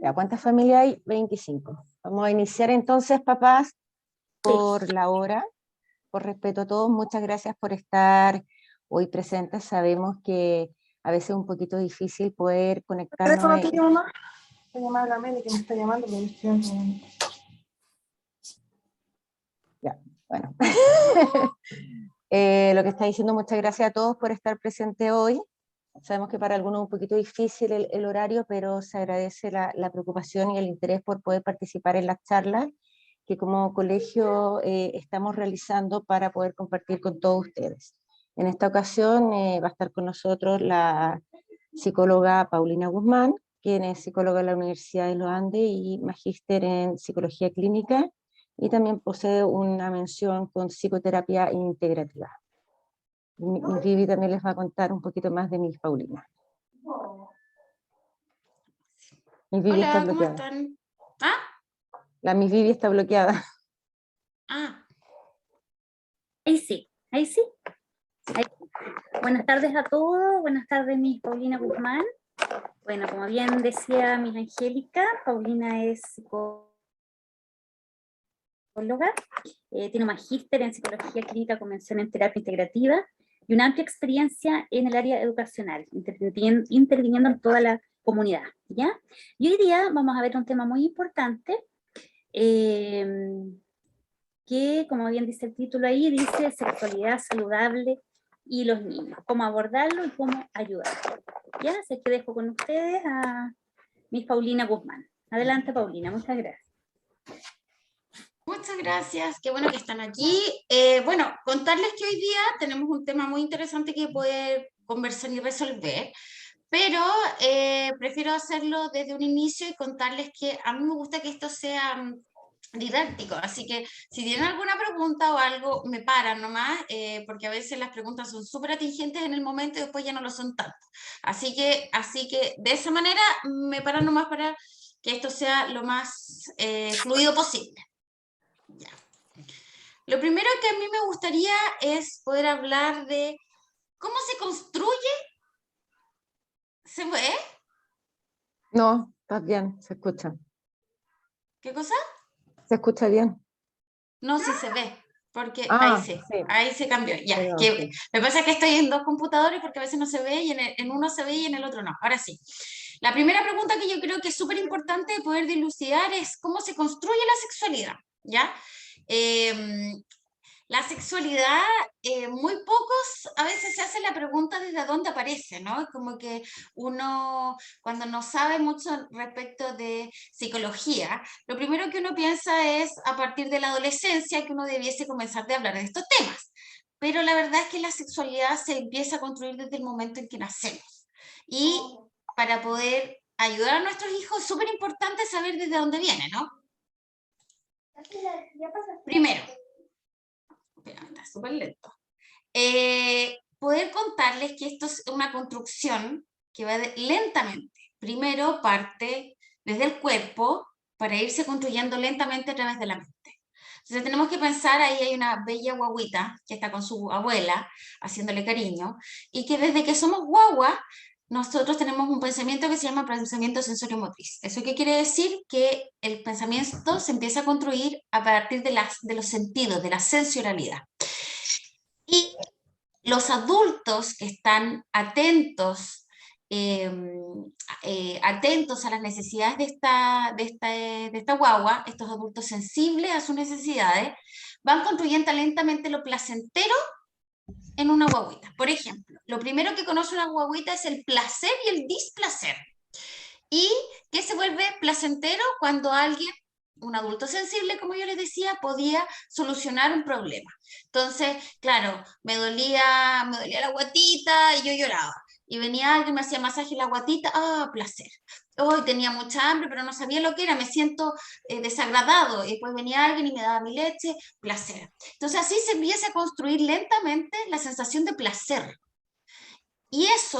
Ya, ¿cuántas familias hay? 25. Vamos a iniciar entonces, papás, por la hora. Por respeto a todos, muchas gracias por estar hoy presentes. Sabemos que a veces es un poquito difícil poder ¿El conectarnos. teléfono tiene mamá? Voy a llamar a la Meli que me está llamando. Ya, bueno. Lo que está diciendo, muchas gracias a todos por estar presentes hoy. Sabemos que para algunos es un poquito difícil el horario, pero se agradece la preocupación y el interés por poder participar en las charlas que como colegio estamos realizando para poder compartir con todos ustedes. En esta ocasión va a estar con nosotros la psicóloga Paulina Guzmán, quien es psicóloga de la Universidad de los Andes y magíster en psicología clínica, y también posee una mención con psicoterapia integrativa. Mi Vivi también les va a contar un poquito más de Miss Paulina. Mi Vivi está Hola, ¿cómo bloqueada. están? ¿Ah? La Miss Vivi está bloqueada. Ah. Ahí sí, ahí sí. Ahí. Buenas tardes a todos, buenas tardes Miss Paulina Guzmán. Bueno, como bien decía Miss Angélica, Paulina es psicóloga, tiene un magíster en psicología clínica con mención en terapia integrativa y una amplia experiencia en el área educacional, interviniendo en toda la comunidad, ¿ya? Y hoy día vamos a ver un tema muy importante, que, como bien dice el título ahí, dice sexualidad saludable y los niños, cómo abordarlo y cómo ayudarlo. Ya, así que dejo con ustedes a Miss Paulina Guzmán. Adelante, Paulina, muchas gracias. Muchas gracias, qué bueno que están aquí. Bueno, contarles que hoy día tenemos un tema muy interesante que poder conversar y resolver, pero prefiero hacerlo desde un inicio y contarles que a mí me gusta que esto sea didáctico, así que si tienen alguna pregunta o algo, me paran nomás, porque a veces las preguntas son súper atingentes en el momento y después ya no lo son tanto. Así que de esa manera me paran nomás para que esto sea lo más fluido posible. Ya. Lo primero que a mí me gustaría es poder hablar de cómo se construye. ¿Se ve? No, está bien, se escucha. ¿Qué cosa? Se escucha bien. No, sí se ve, porque Sí. ahí se cambió. Ya, Perdón, que, sí. me pasa que estoy en dos computadores porque a veces no se ve y en uno se ve y en el otro no. Ahora sí. La primera pregunta que yo creo que es súper importante de poder dilucidar es cómo se construye la sexualidad, ¿ya? La sexualidad, muy pocos a veces se hacen la pregunta desde dónde aparece, ¿no? Es como que uno, cuando no sabe mucho respecto de psicología, lo primero que uno piensa es a partir de la adolescencia que uno debiese comenzar a hablar de estos temas. Pero la verdad es que la sexualidad se empieza a construir desde el momento en que nacemos. Y para poder ayudar a nuestros hijos es súper importante saber desde dónde viene, ¿no? Primero, está súper lento. Poder contarles que esto es una construcción que va lentamente. Primero parte desde el cuerpo para irse construyendo lentamente a través de la mente. Entonces tenemos que pensar, ahí hay una bella guaguita que está con su abuela haciéndole cariño, y que desde que somos guagua, nosotros tenemos un pensamiento que se llama pensamiento sensorio-motriz. ¿Eso qué quiere decir? Que el pensamiento se empieza a construir a partir de los sentidos, de la sensorialidad. Y los adultos que están atentos, atentos a las necesidades de esta guagua, estos adultos sensibles a sus necesidades, van construyendo lentamente lo placentero en una guaguita. Por ejemplo, lo primero que conoce una guaguita es el placer y el displacer. Y que se vuelve placentero cuando alguien, un adulto sensible, como yo les decía, podía solucionar un problema. Entonces, claro, me dolía la guatita y yo lloraba. Y venía alguien, me hacía masaje en la guatita, placer. Hoy tenía mucha hambre, pero no sabía lo que era, me siento desagradado. Y después venía alguien y me daba mi leche, placer. Entonces así se empieza a construir lentamente la sensación de placer. Y eso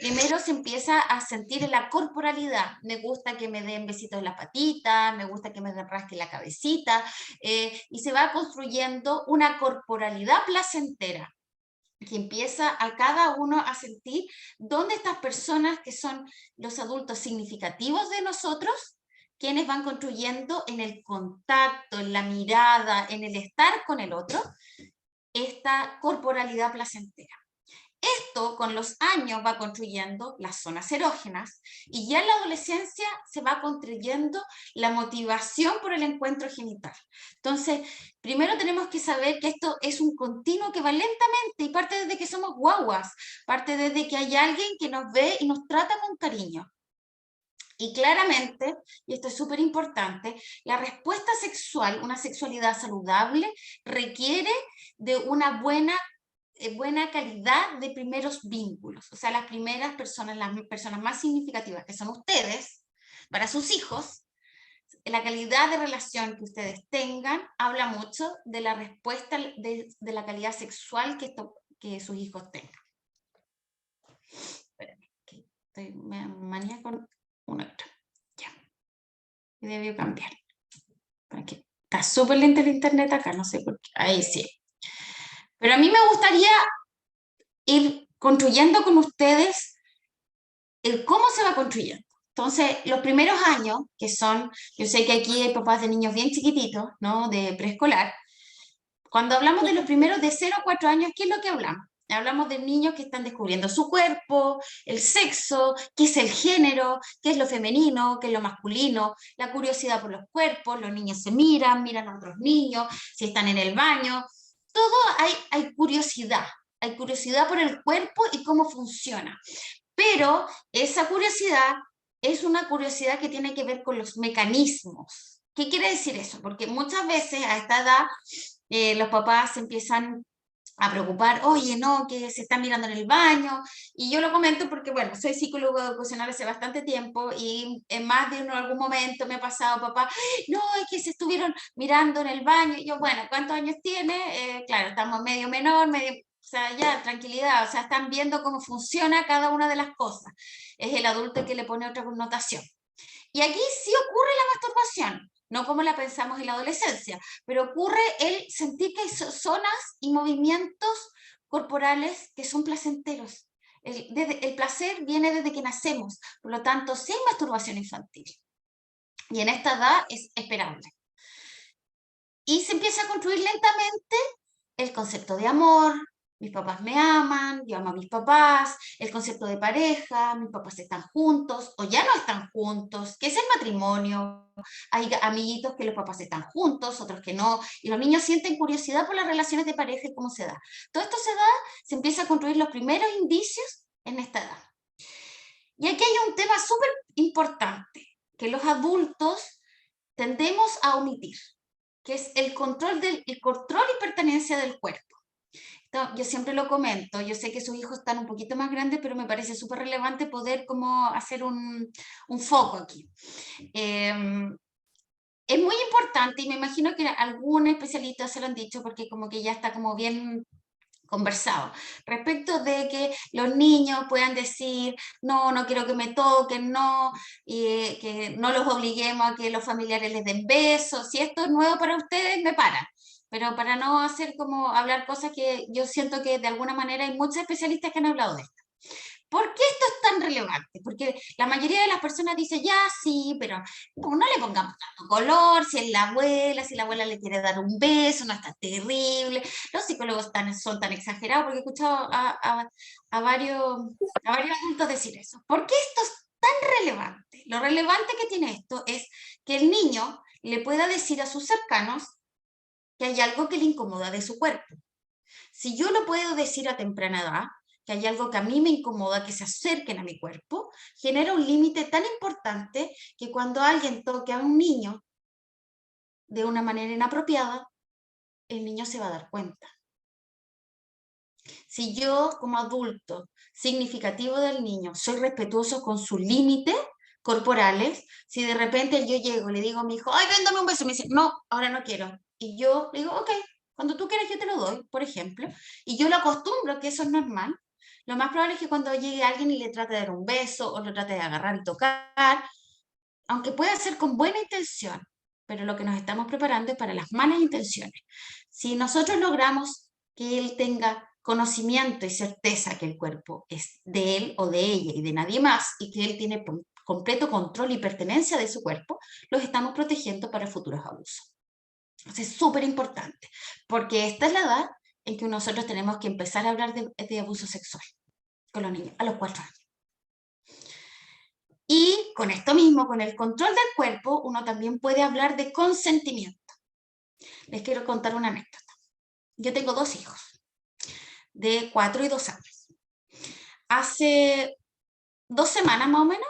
primero se empieza a sentir en la corporalidad. Me gusta que me den besitos en la patita, me gusta que me rasque la cabecita, y se va construyendo una corporalidad placentera. que empieza a cada uno a sentir dónde estas personas que son los adultos significativos de nosotros, quienes van construyendo en el contacto, en la mirada, en el estar con el otro, esta corporalidad placentera. Esto con los años va construyendo las zonas erógenas y ya en la adolescencia se va construyendo la motivación por el encuentro genital. Entonces, primero tenemos que saber que esto es un continuo que va lentamente y parte desde que somos guaguas, parte desde que hay alguien que nos ve y nos trata con cariño. Y claramente, y esto es súper importante, la respuesta sexual, una sexualidad saludable, requiere de una buena calidad de primeros vínculos. O sea, las primeras personas, las personas más significativas, que son ustedes, para sus hijos, la calidad de relación que ustedes tengan habla mucho de la respuesta de la calidad sexual que sus hijos tengan. Espérenme, que estoy manía con una otra. Ya. Y debió cambiar. Porque está súper lento el internet acá, no sé por qué. Ahí sí. Pero a mí me gustaría ir construyendo con ustedes el cómo se va construyendo. Entonces, los primeros años, que son, yo sé que aquí hay papás de niños bien chiquititos, ¿no? De preescolar. Cuando hablamos de los primeros de 0 a 4 años, ¿qué es lo que hablamos? Hablamos de niños que están descubriendo su cuerpo, el sexo, qué es el género, qué es lo femenino, qué es lo masculino, la curiosidad por los cuerpos, los niños se miran a otros niños, si están en el baño, todo hay curiosidad por el cuerpo y cómo funciona. Pero esa curiosidad es una curiosidad que tiene que ver con los mecanismos. ¿Qué quiere decir eso? Porque muchas veces a esta edad los papás se empiezan a preocupar, oye, no, que se están mirando en el baño, y yo lo comento porque, bueno, soy psicólogo educacional hace bastante tiempo, y en más de algún momento me ha pasado, papá, no, es que se estuvieron mirando en el baño, y yo, bueno, ¿cuántos años tiene? Claro, estamos medio menor, medio, o sea, ya, tranquilidad, o sea, están viendo cómo funciona cada una de las cosas, es el adulto que le pone otra connotación. Y aquí sí ocurre la masturbación, no como la pensamos en la adolescencia, pero ocurre el sentir que hay zonas y movimientos corporales que son placenteros. El placer viene desde que nacemos, por lo tanto, sí hay masturbación infantil. Y en esta edad es esperable. Y se empieza a construir lentamente el concepto de amor, mis papás me aman, yo amo a mis papás, el concepto de pareja, mis papás están juntos o ya no están juntos, ¿qué es el matrimonio? Hay amiguitos que los papás están juntos, otros que no, y los niños sienten curiosidad por las relaciones de pareja y cómo se da. Todo esto se empieza a construir los primeros indicios en esta edad. Y aquí hay un tema súper importante, que los adultos tendemos a omitir, que es el control y pertenencia del cuerpo. Yo siempre lo comento, yo sé que sus hijos están un poquito más grandes, pero me parece súper relevante poder como hacer un foco aquí. Es muy importante, y me imagino que algún especialista se lo han dicho, porque como que ya está como bien conversado, respecto de que los niños puedan decir, no, no quiero que me toquen, no, y que no los obliguemos a que los familiares les den besos. Si esto es nuevo para ustedes, me paran. Pero para no hacer como hablar cosas que yo siento que de alguna manera hay muchos especialistas que han hablado de esto. ¿Por qué esto es tan relevante? Porque la mayoría de las personas dicen, ya sí, pero no le pongamos tanto color, si es la abuela le quiere dar un beso, no está terrible. Los psicólogos son tan exagerados, porque he escuchado a varios adultos decir eso. ¿Por qué esto es tan relevante? Lo relevante que tiene esto es que el niño le pueda decir a sus cercanos que hay algo que le incomoda de su cuerpo. Si yo lo puedo decir a temprana edad, que hay algo que a mí me incomoda, que se acerquen a mi cuerpo, genera un límite tan importante que cuando alguien toque a un niño de una manera inapropiada, el niño se va a dar cuenta. Si yo, como adulto significativo del niño, soy respetuoso con sus límites corporales, si de repente yo llego y le digo a mi hijo, ay, ven, dame un beso, me dice, no, ahora no quiero. Y yo le digo, ok, cuando tú quieras yo te lo doy, por ejemplo, y yo lo acostumbro, que eso es normal, lo más probable es que cuando llegue alguien y le trate de dar un beso o lo trate de agarrar y tocar, aunque pueda ser con buena intención, pero lo que nos estamos preparando es para las malas intenciones. Si nosotros logramos que él tenga conocimiento y certeza que el cuerpo es de él o de ella y de nadie más, y que él tiene completo control y pertenencia de su cuerpo, los estamos protegiendo para futuros abusos. Entonces es súper importante, porque esta es la edad en que nosotros tenemos que empezar a hablar de abuso sexual con los niños, a los 4 años. Y con esto mismo, con el control del cuerpo, uno también puede hablar de consentimiento. Les quiero contar una anécdota. Yo tengo 2 hijos, de 4 y 2 años. Hace 2 semanas más o menos,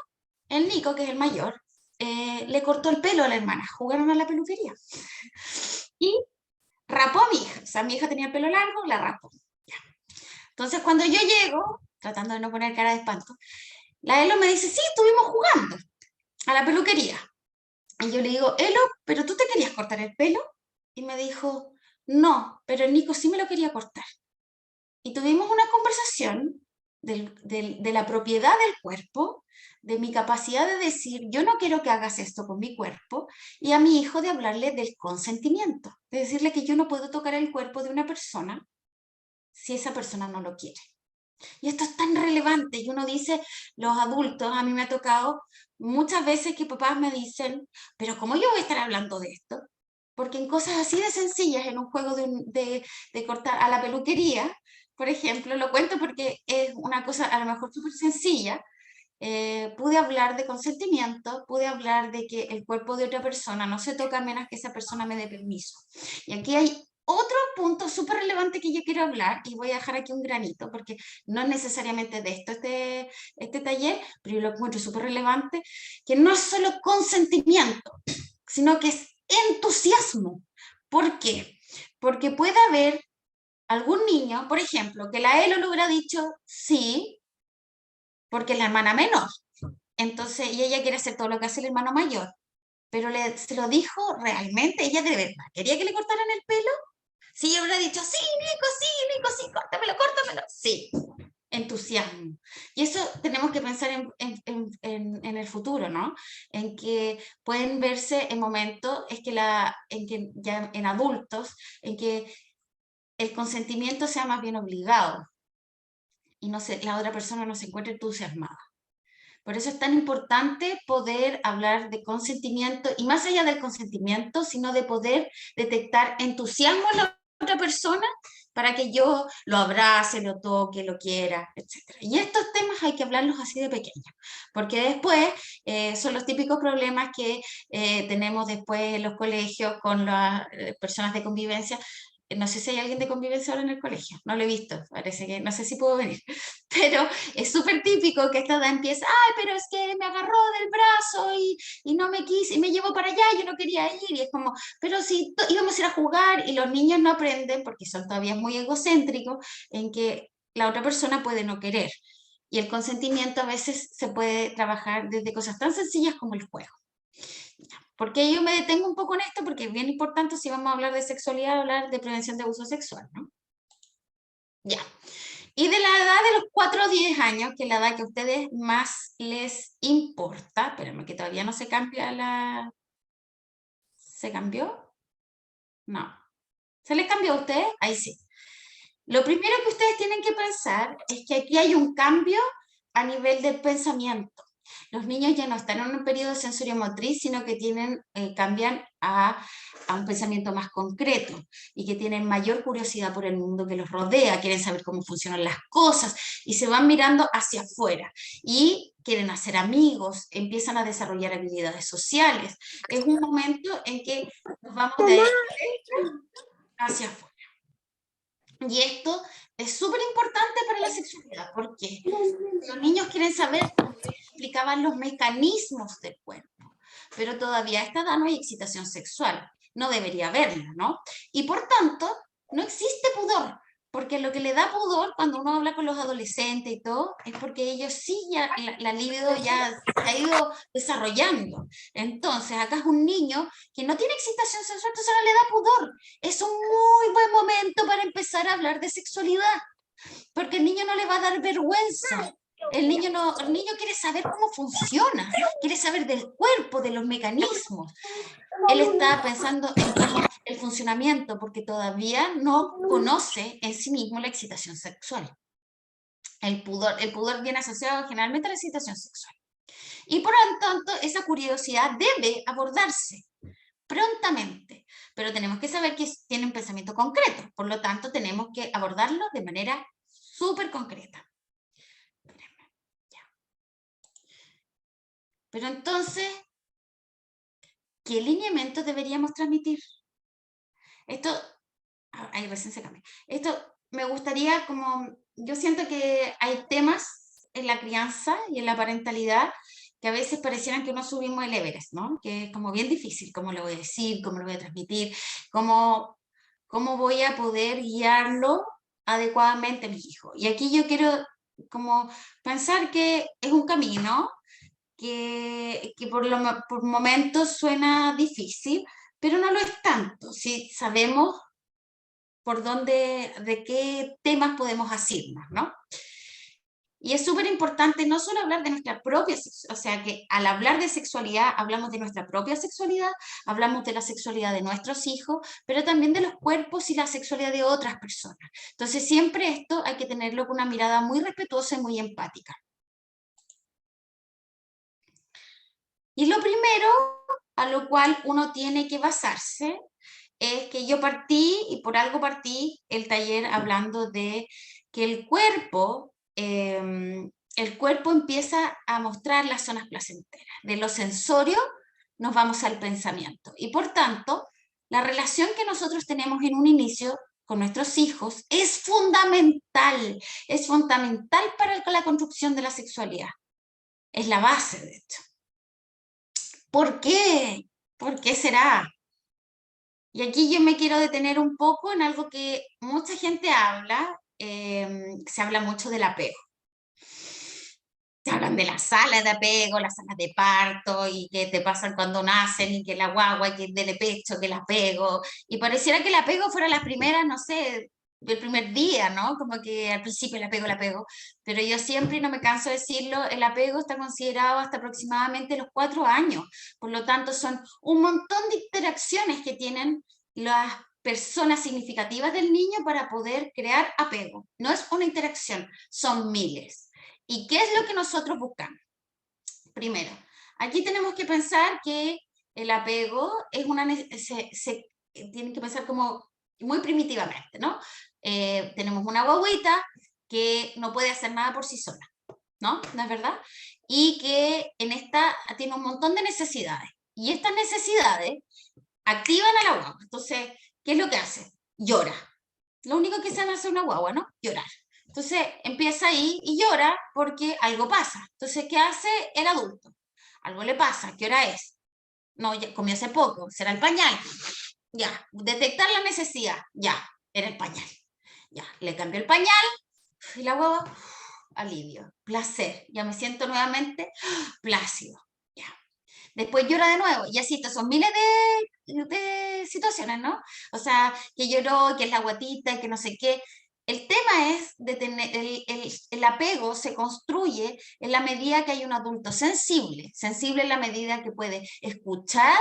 el Nico, que es el mayor, le cortó el pelo a la hermana, jugaron a la peluquería. Y rapó a mi hija, o sea, mi hija tenía el pelo largo, la rapó. Ya. Entonces cuando yo llego, tratando de no poner cara de espanto, la Elo me dice, sí, estuvimos jugando a la peluquería. Y yo le digo, Elo, ¿pero tú te querías cortar el pelo? Y me dijo, no, pero el Nico sí me lo quería cortar. Y tuvimos una conversación de la propiedad del cuerpo, de mi capacidad de decir, yo no quiero que hagas esto con mi cuerpo, y a mi hijo de hablarle del consentimiento, de decirle que yo no puedo tocar el cuerpo de una persona si esa persona no lo quiere. Y esto es tan relevante, y uno dice, los adultos, a mí me ha tocado muchas veces que papás me dicen, pero ¿cómo yo voy a estar hablando de esto? Porque en cosas así de sencillas, en un juego de cortar a la peluquería, por ejemplo, lo cuento porque es una cosa a lo mejor súper sencilla, pude hablar de consentimiento, pude hablar de que el cuerpo de otra persona no se toca a menos que esa persona me dé permiso. Y aquí hay otro punto súper relevante que yo quiero hablar, y voy a dejar aquí un granito, porque no es necesariamente de esto este taller, pero yo lo encuentro súper relevante, que no es solo consentimiento, sino que es entusiasmo. ¿Por qué? Porque puede haber algún niño, por ejemplo, que la Elo le hubiera dicho sí, porque es la hermana menor, entonces, y ella quiere hacer todo lo que hace el hermano mayor, pero se lo dijo realmente, ella de verdad quería que le cortaran el pelo. Si yo hubiera dicho, sí, Nico, sí, córtamelo, sí, entusiasmo. Y eso tenemos que pensar en el futuro, ¿no? En que pueden verse en momentos, en que ya en adultos, en que el consentimiento sea más bien obligado y la otra persona no se encuentre entusiasmada. Por eso es tan importante poder hablar de consentimiento, y más allá del consentimiento, sino de poder detectar entusiasmo en la otra persona para que yo lo abrace, lo toque, lo quiera, etc. Y estos temas hay que hablarlos así de pequeños, porque después son los típicos problemas que tenemos después en los colegios con las personas de convivencia. No sé si hay alguien de convivencia ahora en el colegio, no lo he visto, parece que no sé si puedo venir, pero es súper típico que esta edad empieza, ay, pero es que me agarró del brazo y no me quise, y me llevó para allá, yo no quería ir, y es como, pero si íbamos a ir a jugar, y los niños no aprenden, porque son todavía muy egocéntricos, en que la otra persona puede no querer, y el consentimiento a veces se puede trabajar desde cosas tan sencillas como el juego. ¿Por qué yo me detengo un poco en esto? Porque es bien importante, si vamos a hablar de sexualidad, hablar de prevención de abuso sexual, ¿no? Ya. Y de la edad de los 4 o 10 años, que es la edad que a ustedes más les importa, espérame que todavía no se cambia la... ¿Se cambió? No. ¿Se les cambió a ustedes? Ahí sí. Lo primero que ustedes tienen que pensar es que aquí hay un cambio a nivel del pensamiento. Los niños ya no están en un periodo sensorio-motriz, sino que cambian a un pensamiento más concreto, y que tienen mayor curiosidad por el mundo que los rodea, quieren saber cómo funcionan las cosas, y se van mirando hacia afuera, y quieren hacer amigos, empiezan a desarrollar habilidades sociales. Es un momento en que nos vamos de ahí hacia afuera. Y esto es súper importante para la sexualidad, porque los niños quieren saber, explicaban los mecanismos del cuerpo, pero todavía a esta edad no hay excitación sexual, no debería haberla, ¿no? Y por tanto, no existe pudor, porque lo que le da pudor cuando uno habla con los adolescentes y todo, es porque ellos sí, ya la libido ya se ha ido desarrollando. Entonces, acá es un niño que no tiene excitación sexual, entonces no le da pudor. Es un muy buen momento para empezar a hablar de sexualidad, porque el niño no le va a dar vergüenza El niño quiere saber cómo funciona, quiere saber del cuerpo, de los mecanismos. Él está pensando en cómo el funcionamiento, porque todavía no conoce en sí mismo la excitación sexual. El pudor viene asociado generalmente a la excitación sexual. Y por lo tanto, esa curiosidad debe abordarse prontamente, pero tenemos que saber que tiene un pensamiento concreto, por lo tanto tenemos que abordarlo de manera súper concreta. Pero entonces, ¿qué lineamientos deberíamos transmitir? Esto, ahí recién se cambia. Esto me gustaría yo siento que hay temas en la crianza y en la parentalidad que a veces parecieran que no subimos el Everest, ¿no? Que es como bien difícil, cómo lo voy a decir, cómo lo voy a transmitir, cómo voy a poder guiarlo adecuadamente a mis hijos. Y aquí yo quiero como pensar que es un camino que por momentos suena difícil, pero no lo es tanto, si sabemos por dónde, de qué temas podemos asirnos, ¿no? Y es súper importante no solo hablar de nuestra propia sexualidad, o sea, que al hablar de sexualidad hablamos de nuestra propia sexualidad, hablamos de la sexualidad de nuestros hijos, pero también de los cuerpos y la sexualidad de otras personas. Entonces siempre esto hay que tenerlo con una mirada muy respetuosa y muy empática. Y lo primero a lo cual uno tiene que basarse es que yo partí, y por algo partí el taller hablando de que el cuerpo empieza a mostrar las zonas placenteras. De lo sensorio nos vamos al pensamiento. Y por tanto, la relación que nosotros tenemos en un inicio con nuestros hijos es fundamental para la construcción de la sexualidad. Es la base, de hecho. ¿Por qué? ¿Por qué será? Y aquí yo me quiero detener un poco en algo que mucha gente habla, se habla mucho del apego. Se hablan de las salas de apego, las salas de parto, y que te pasan cuando nacen, y que la guagua, y que del pecho, que el apego, y pareciera que el apego fuera las primeras, no sé, el primer día, ¿no? Como que al principio el apego, pero yo siempre, y no me canso de decirlo, el apego está considerado hasta aproximadamente los 4 años, por lo tanto son un montón de interacciones que tienen las personas significativas del niño para poder crear apego. No es una interacción, son miles. ¿Y qué es lo que nosotros buscamos? Primero, aquí tenemos que pensar que el apego es tiene que pensar como muy primitivamente, ¿no? Tenemos una guagüita que no puede hacer nada por sí sola, ¿no? ¿No es verdad? Y que en esta tiene un montón de necesidades. Y estas necesidades activan a la guagua. Entonces, ¿qué es lo que hace? Llora. Lo único que sabe hacer una guagua, ¿no? Llorar. Entonces empieza ahí y llora porque algo pasa. Entonces, ¿qué hace el adulto? Algo le pasa. ¿Qué hora es? No, ya comió hace poco. ¿Será el pañal? Ya. Detectar la necesidad. Ya. Era el pañal. Ya. Le cambió el pañal y la guagua, alivio, placer. Ya me siento nuevamente plácido. Ya. Después llora de nuevo, y así, estos son miles de situaciones, ¿no? O sea, que lloró, que es la guatita, que no sé qué. El tema es de tener, el apego se construye en la medida que hay un adulto sensible en la medida que puede escuchar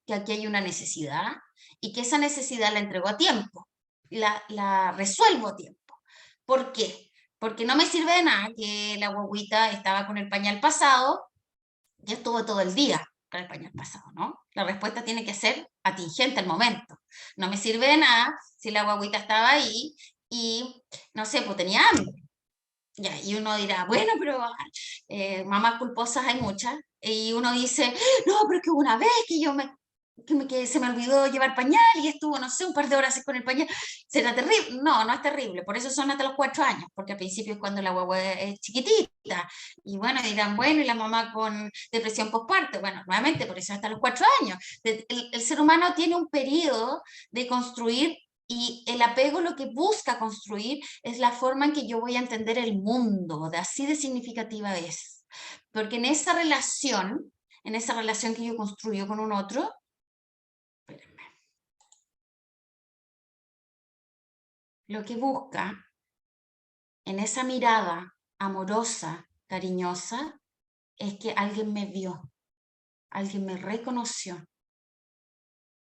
que aquí hay una necesidad y que esa necesidad la entrego a tiempo, la resuelvo a tiempo. ¿Por qué? Porque no me sirve de nada que la guaguita estaba con el pañal pasado, ya estuvo todo el día con el pañal pasado, ¿no? La respuesta tiene que ser atingente al momento. No me sirve de nada si la guaguita estaba ahí y, no sé, pues tenía hambre. Ya, y uno dirá, bueno, pero mamás culposas hay muchas. Y uno dice, no, pero es que una vez que se me olvidó llevar pañal y estuvo, no sé, un par de horas con el pañal. ¿Será terrible? No, no es terrible. Por eso son hasta los 4 años, porque al principio es cuando la guagua es chiquitita. Y bueno, dirán, bueno, y la mamá con depresión postparto. Bueno, nuevamente, por eso hasta los 4 años. El ser humano tiene un periodo de construir, y el apego lo que busca construir es la forma en que yo voy a entender el mundo, de así de significativa es. Porque en esa relación que yo construyo con un otro, espérenme, lo que busca en esa mirada amorosa cariñosa es que alguien me vio, alguien me reconoció,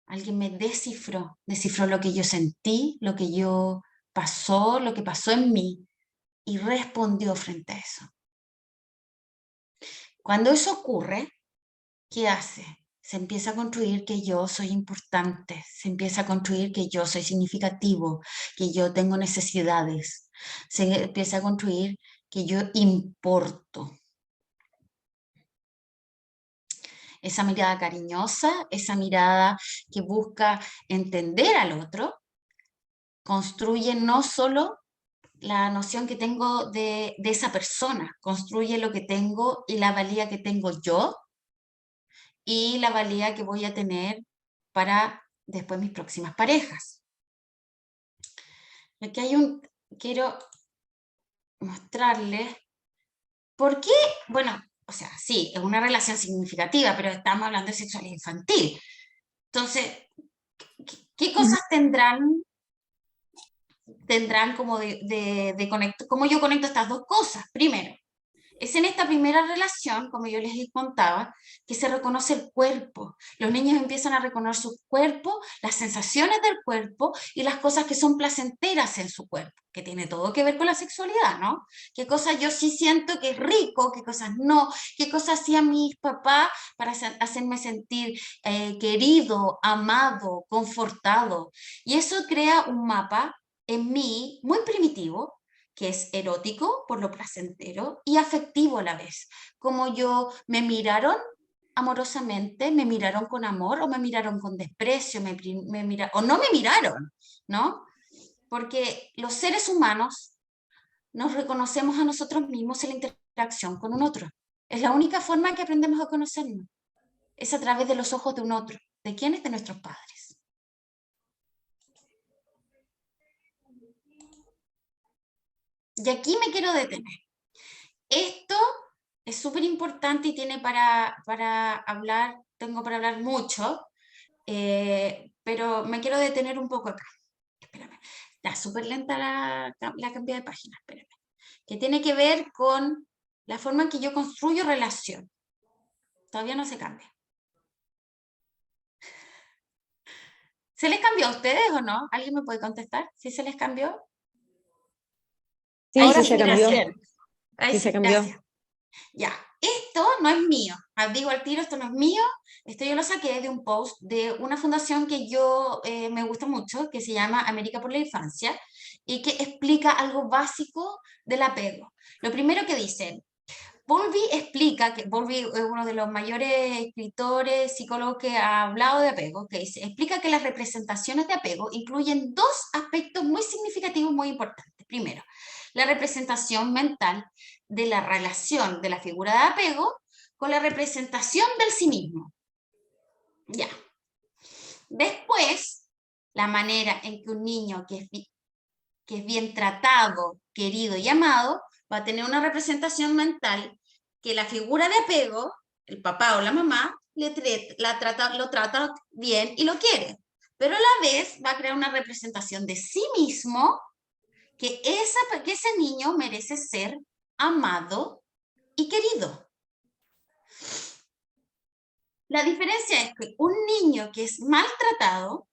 alguien me descifró lo que yo sentí, lo que pasó en mí y respondió frente a eso. Cuando eso ocurre, ¿qué hace? Se empieza a construir que yo soy importante, se empieza a construir que yo soy significativo, que yo tengo necesidades, se empieza a construir que yo importo. Esa mirada cariñosa, esa mirada que busca entender al otro, construye no solo la noción que tengo de esa persona, construye lo que tengo y la valía que tengo yo y la valía que voy a tener para después mis próximas parejas. Aquí quiero mostrarles por qué, bueno, o sea, sí, es una relación significativa, pero estamos hablando de sexualidad infantil. Entonces, ¿qué cosas tendrán como de conecto? ¿Cómo yo conecto estas dos cosas? Primero, es en esta primera relación, como yo les contaba, que se reconoce el cuerpo. Los niños empiezan a reconocer su cuerpo, las sensaciones del cuerpo y las cosas que son placenteras en su cuerpo, que tiene todo que ver con la sexualidad, ¿no? ¿Qué cosas yo sí siento que es rico, qué cosas no? ¿Qué cosas hacían mis papás para hacerme sentir querido, amado, confortado? Y eso crea un mapa en mí muy primitivo, que es erótico por lo placentero y afectivo a la vez. Como me miraron amorosamente, me miraron con amor o me miraron con desprecio, o no me miraron, ¿no? Porque los seres humanos nos reconocemos a nosotros mismos en la interacción con un otro. Es la única forma en que aprendemos a conocernos. Es a través de los ojos de un otro. ¿De quiénes? De nuestros padres. Y aquí me quiero detener. Esto es súper importante y tiene para hablar, tengo para hablar mucho, pero me quiero detener un poco acá. Espérame, está súper lenta la cantidad de páginas, espérame. Que tiene que ver con la forma en que yo construyo relación. Todavía no se cambia. ¿Se les cambió a ustedes o no? ¿Alguien me puede contestar? ¿Sí se les cambió? Sí, Ahora sí se cambió. gracias. Ahí Sí sí, se cambió. gracias. Ya, esto no es mío. Digo al tiro, esto no es mío. Esto yo lo saqué de un post de una fundación que yo me gusta mucho, que se llama América por la Infancia, y que explica algo básico del apego. Lo primero que dice, Bowlby explica, que Bowlby es uno de los mayores escritores, psicólogos que ha hablado de apego, que dice, explica que las representaciones de apego incluyen dos aspectos muy significativos, muy importantes. Primero, la representación mental de la relación de la figura de apego con la representación del sí mismo. Ya. Después, la manera en que un niño que es bien tratado, querido y amado, va a tener una representación mental que la figura de apego, el papá o la mamá, lo trata bien y lo quiere. Pero a la vez va a crear una representación de sí mismo que ese niño merece ser amado y querido. La diferencia es que un niño que es maltratado,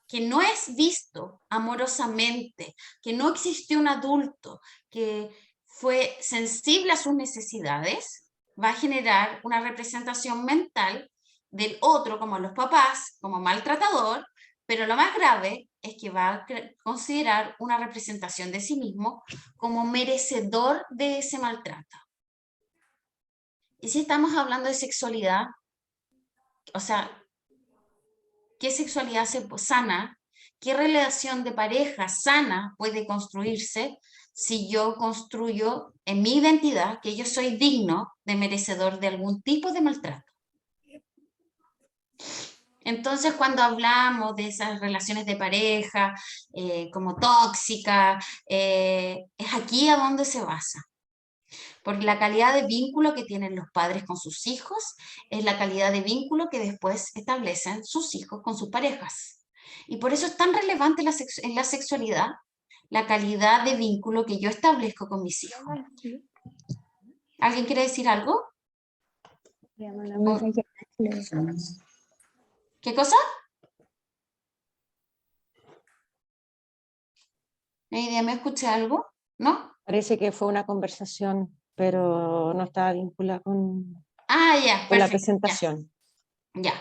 que no es visto amorosamente, que no existió un adulto que fue sensible a sus necesidades, va a generar una representación mental del otro, como los papás, como maltratador, pero lo más grave es que va a considerar una representación de sí mismo como merecedor de ese maltrato. Y si estamos hablando de sexualidad, o sea, ¿qué sexualidad sana? ¿Qué relación de pareja sana puede construirse si yo construyo en mi identidad que yo soy digno de merecedor de algún tipo de maltrato? Entonces, cuando hablamos de esas relaciones de pareja como tóxicas, es aquí a donde se basa. Porque la calidad de vínculo que tienen los padres con sus hijos es la calidad de vínculo que después establecen sus hijos con sus parejas. Y por eso es tan relevante en la sexualidad la calidad de vínculo que yo establezco con mis hijos. ¿Alguien quiere decir algo? ¿Qué cosa? ¿Nadie me escuché algo? ¿No? Parece que fue una conversación, pero no estaba vinculada Ah, ya, con la perfecto. presentación. Ya.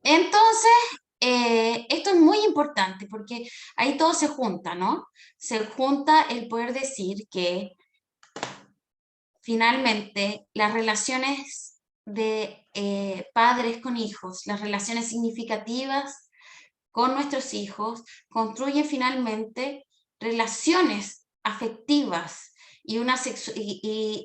Entonces, esto es muy importante porque ahí todo se junta, ¿no? Se junta el poder decir que finalmente las relaciones de padres con hijos, las relaciones significativas con nuestros hijos, construyen finalmente relaciones afectivas y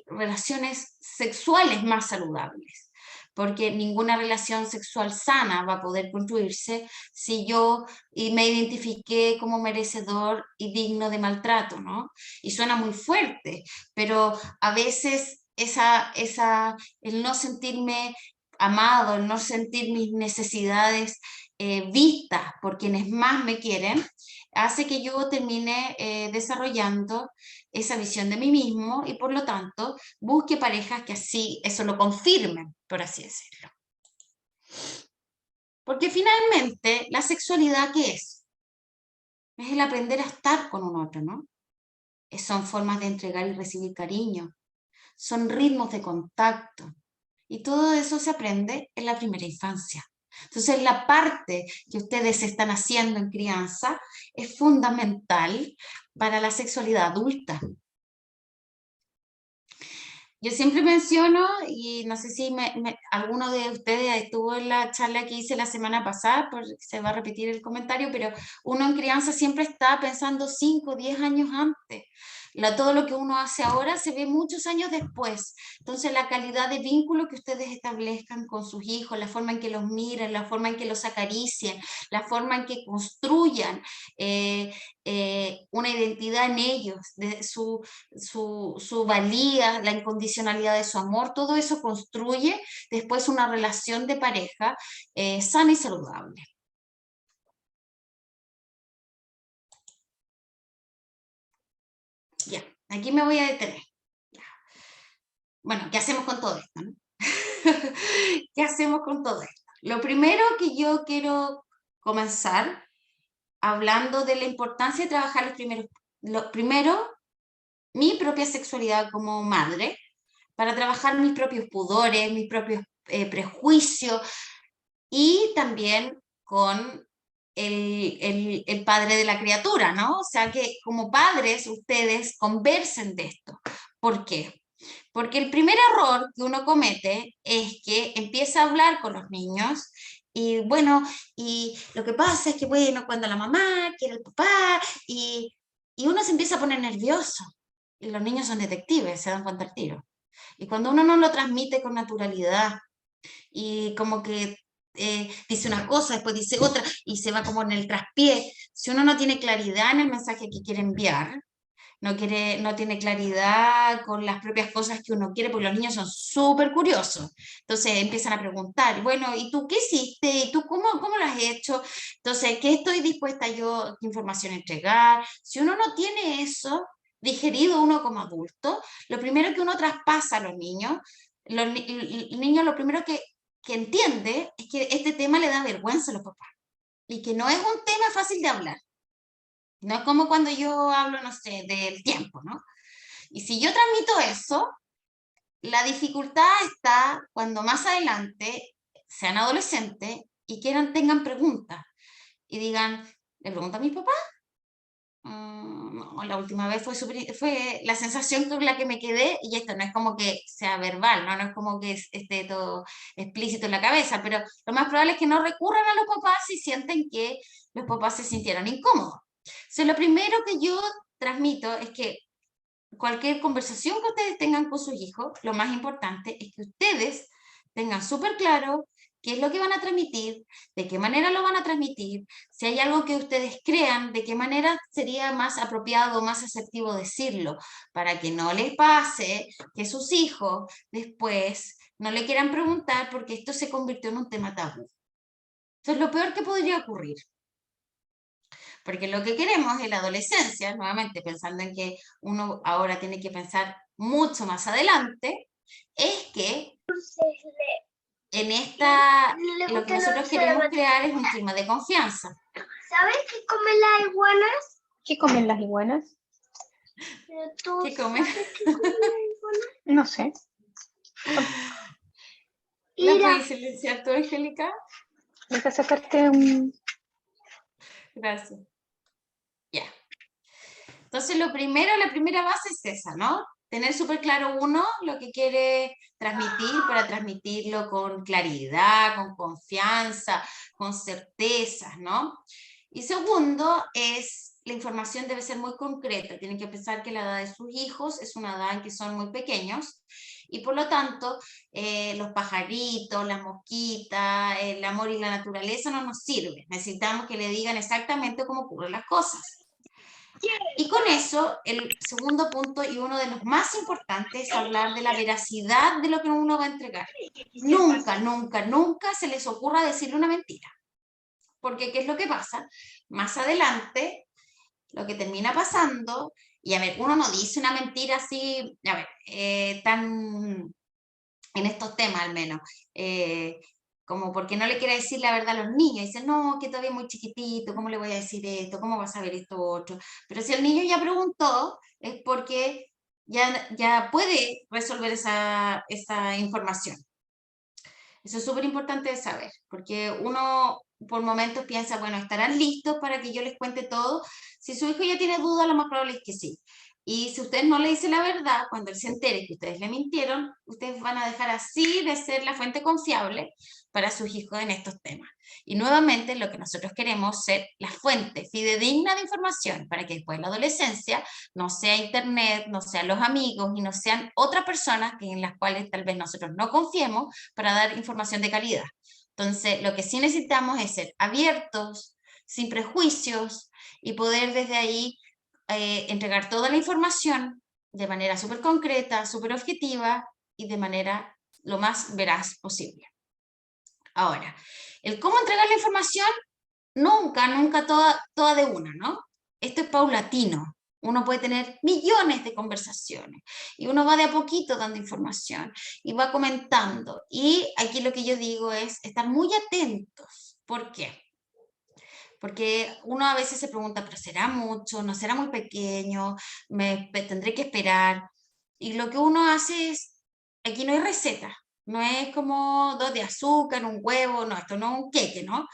relaciones sexuales más saludables. Porque ninguna relación sexual sana va a poder construirse si yo me identifiqué como merecedor y digno de maltrato, ¿no? Y suena muy fuerte, pero a veces el no sentirme amado, el no sentir mis necesidades vistas por quienes más me quieren, hace que yo termine desarrollando esa visión de mí mismo y por lo tanto busque parejas que así eso lo confirmen, por así decirlo. Porque finalmente, ¿la sexualidad qué es? Es el aprender a estar con un otro, ¿no? Son formas de entregar y recibir cariño, son ritmos de contacto, y todo eso se aprende en la primera infancia. Entonces, la parte que ustedes están haciendo en crianza es fundamental para la sexualidad adulta. Yo siempre menciono, y no sé si alguno de ustedes estuvo en la charla que hice la semana pasada, porque se va a repetir el comentario, pero uno en crianza siempre está pensando 5 o 10 años antes. Todo lo que uno hace ahora se ve muchos años después. Entonces, la calidad de vínculo que ustedes establezcan con sus hijos, la forma en que los miren, la forma en que los acaricien, la forma en que construyan una identidad en ellos, de su valía, la incondicionalidad de su amor, todo eso construye después una relación de pareja sana y saludable. Ya, aquí me voy a detener. Bueno, ¿qué hacemos con todo esto, no? ¿Qué hacemos con todo esto? Lo primero que yo quiero comenzar hablando de la importancia de trabajar lo primero, mi propia sexualidad como madre, para trabajar mis propios pudores, mis propios prejuicios, y también con el padre de la criatura, ¿no? O sea, que como padres ustedes conversen de esto. ¿Por qué? Porque el primer error que uno comete es que empieza a hablar con los niños y bueno, y lo que pasa es que bueno, cuando la mamá quiere el papá y uno se empieza a poner nervioso. Y los niños son detectives, se dan cuenta al tiro. Y cuando uno no lo transmite con naturalidad y como que dice una cosa, después dice otra y se va como en el traspié, si uno no tiene claridad en el mensaje que quiere enviar, no tiene claridad con las propias cosas que uno quiere, porque los niños son súper curiosos. Entonces empiezan a preguntar, bueno, ¿y tú qué hiciste? ¿Y tú cómo lo has hecho? Entonces, ¿qué estoy dispuesta yo, qué información entregar? Si uno no tiene eso digerido uno como adulto, lo primero que uno traspasa a los niños, el niño lo primero que entiende es que este tema le da vergüenza a los papás y que no es un tema fácil de hablar. No es como cuando yo hablo, no sé, del tiempo, ¿no? Y si yo transmito eso, la dificultad está cuando más adelante sean adolescentes y tengan preguntas y digan, ¿le pregunto a mi papá? No, la última vez fue la sensación con la que me quedé, y esto no es como que sea verbal, ¿no? No es como que esté todo explícito en la cabeza, pero lo más probable es que no recurran a los papás si sienten que los papás se sintieron incómodos. Entonces, lo primero que yo transmito es que cualquier conversación que ustedes tengan con sus hijos, lo más importante es que ustedes tengan súper claro qué es lo que van a transmitir, de qué manera lo van a transmitir, si hay algo que ustedes crean, de qué manera sería más apropiado, más asertivo decirlo, para que no les pase que sus hijos después no le quieran preguntar porque esto se convirtió en un tema tabú. Eso es lo peor que podría ocurrir. Porque lo que queremos en la adolescencia, nuevamente pensando en que uno ahora tiene que pensar mucho más adelante, es que en esta, lo que nosotros queremos crear es un clima de confianza. ¿Sabes qué comen las iguanas? ¿Qué comen las iguanas? ¿Tú ¿Qué comen? sabes qué comen las iguanas? No sé. ¿La Mira, puedes silenciar tú, Angélica? Deja sacarte un... Gracias. Ya. Entonces, la primera base es esa, ¿no? Tener súper claro uno lo que quiere transmitir para transmitirlo con claridad, con confianza, con certezas, ¿no? Y segundo es, la información debe ser muy concreta. Tienen que pensar que la edad de sus hijos es una edad en que son muy pequeños y por lo tanto los pajaritos, las mosquitas, el amor y la naturaleza no nos sirven. Necesitamos que le digan exactamente cómo ocurren las cosas. Y con eso, el segundo punto y uno de los más importantes es hablar de la veracidad de lo que uno va a entregar. Nunca, nunca, nunca se les ocurra decirle una mentira. Porque ¿qué es lo que pasa? Más adelante, lo que termina pasando, y a ver, uno no dice una mentira así, a ver, tan en estos temas al menos, como porque no le quiere decir la verdad a los niños, dicen, no, que todavía es muy chiquitito, ¿cómo le voy a decir esto? ¿Cómo va a saber esto otro? Pero si el niño ya preguntó, es porque ya puede resolver esa información. Eso es súper importante de saber, porque uno por momentos piensa, bueno, ¿estarán listos para que yo les cuente todo? Si su hijo ya tiene dudas, lo más probable es que sí. Y si ustedes no le dicen la verdad, cuando él se entere que ustedes le mintieron, ustedes van a dejar así de ser la fuente confiable para sus hijos en estos temas. Y nuevamente lo que nosotros queremos es ser la fuente fidedigna de información para que después de la adolescencia no sea internet, no sean los amigos y no sean otras personas en las cuales tal vez nosotros no confiemos para dar información de calidad. Entonces, lo que sí necesitamos es ser abiertos, sin prejuicios y poder desde ahí entregar toda la información de manera súper concreta, súper objetiva y de manera lo más veraz posible. Ahora, el cómo entregar la información, nunca toda de una, ¿no? Esto es paulatino. Uno puede tener millones de conversaciones y uno va de a poquito dando información y va comentando. Y aquí lo que yo digo es estar muy atentos. ¿Por qué? Porque uno a veces se pregunta, ¿pero será mucho? ¿No será muy pequeño? ¿Me tendré que esperar? Y lo que uno hace es, aquí no hay receta, no es como 2 de azúcar, un huevo, no, esto no es un queque, ¿no?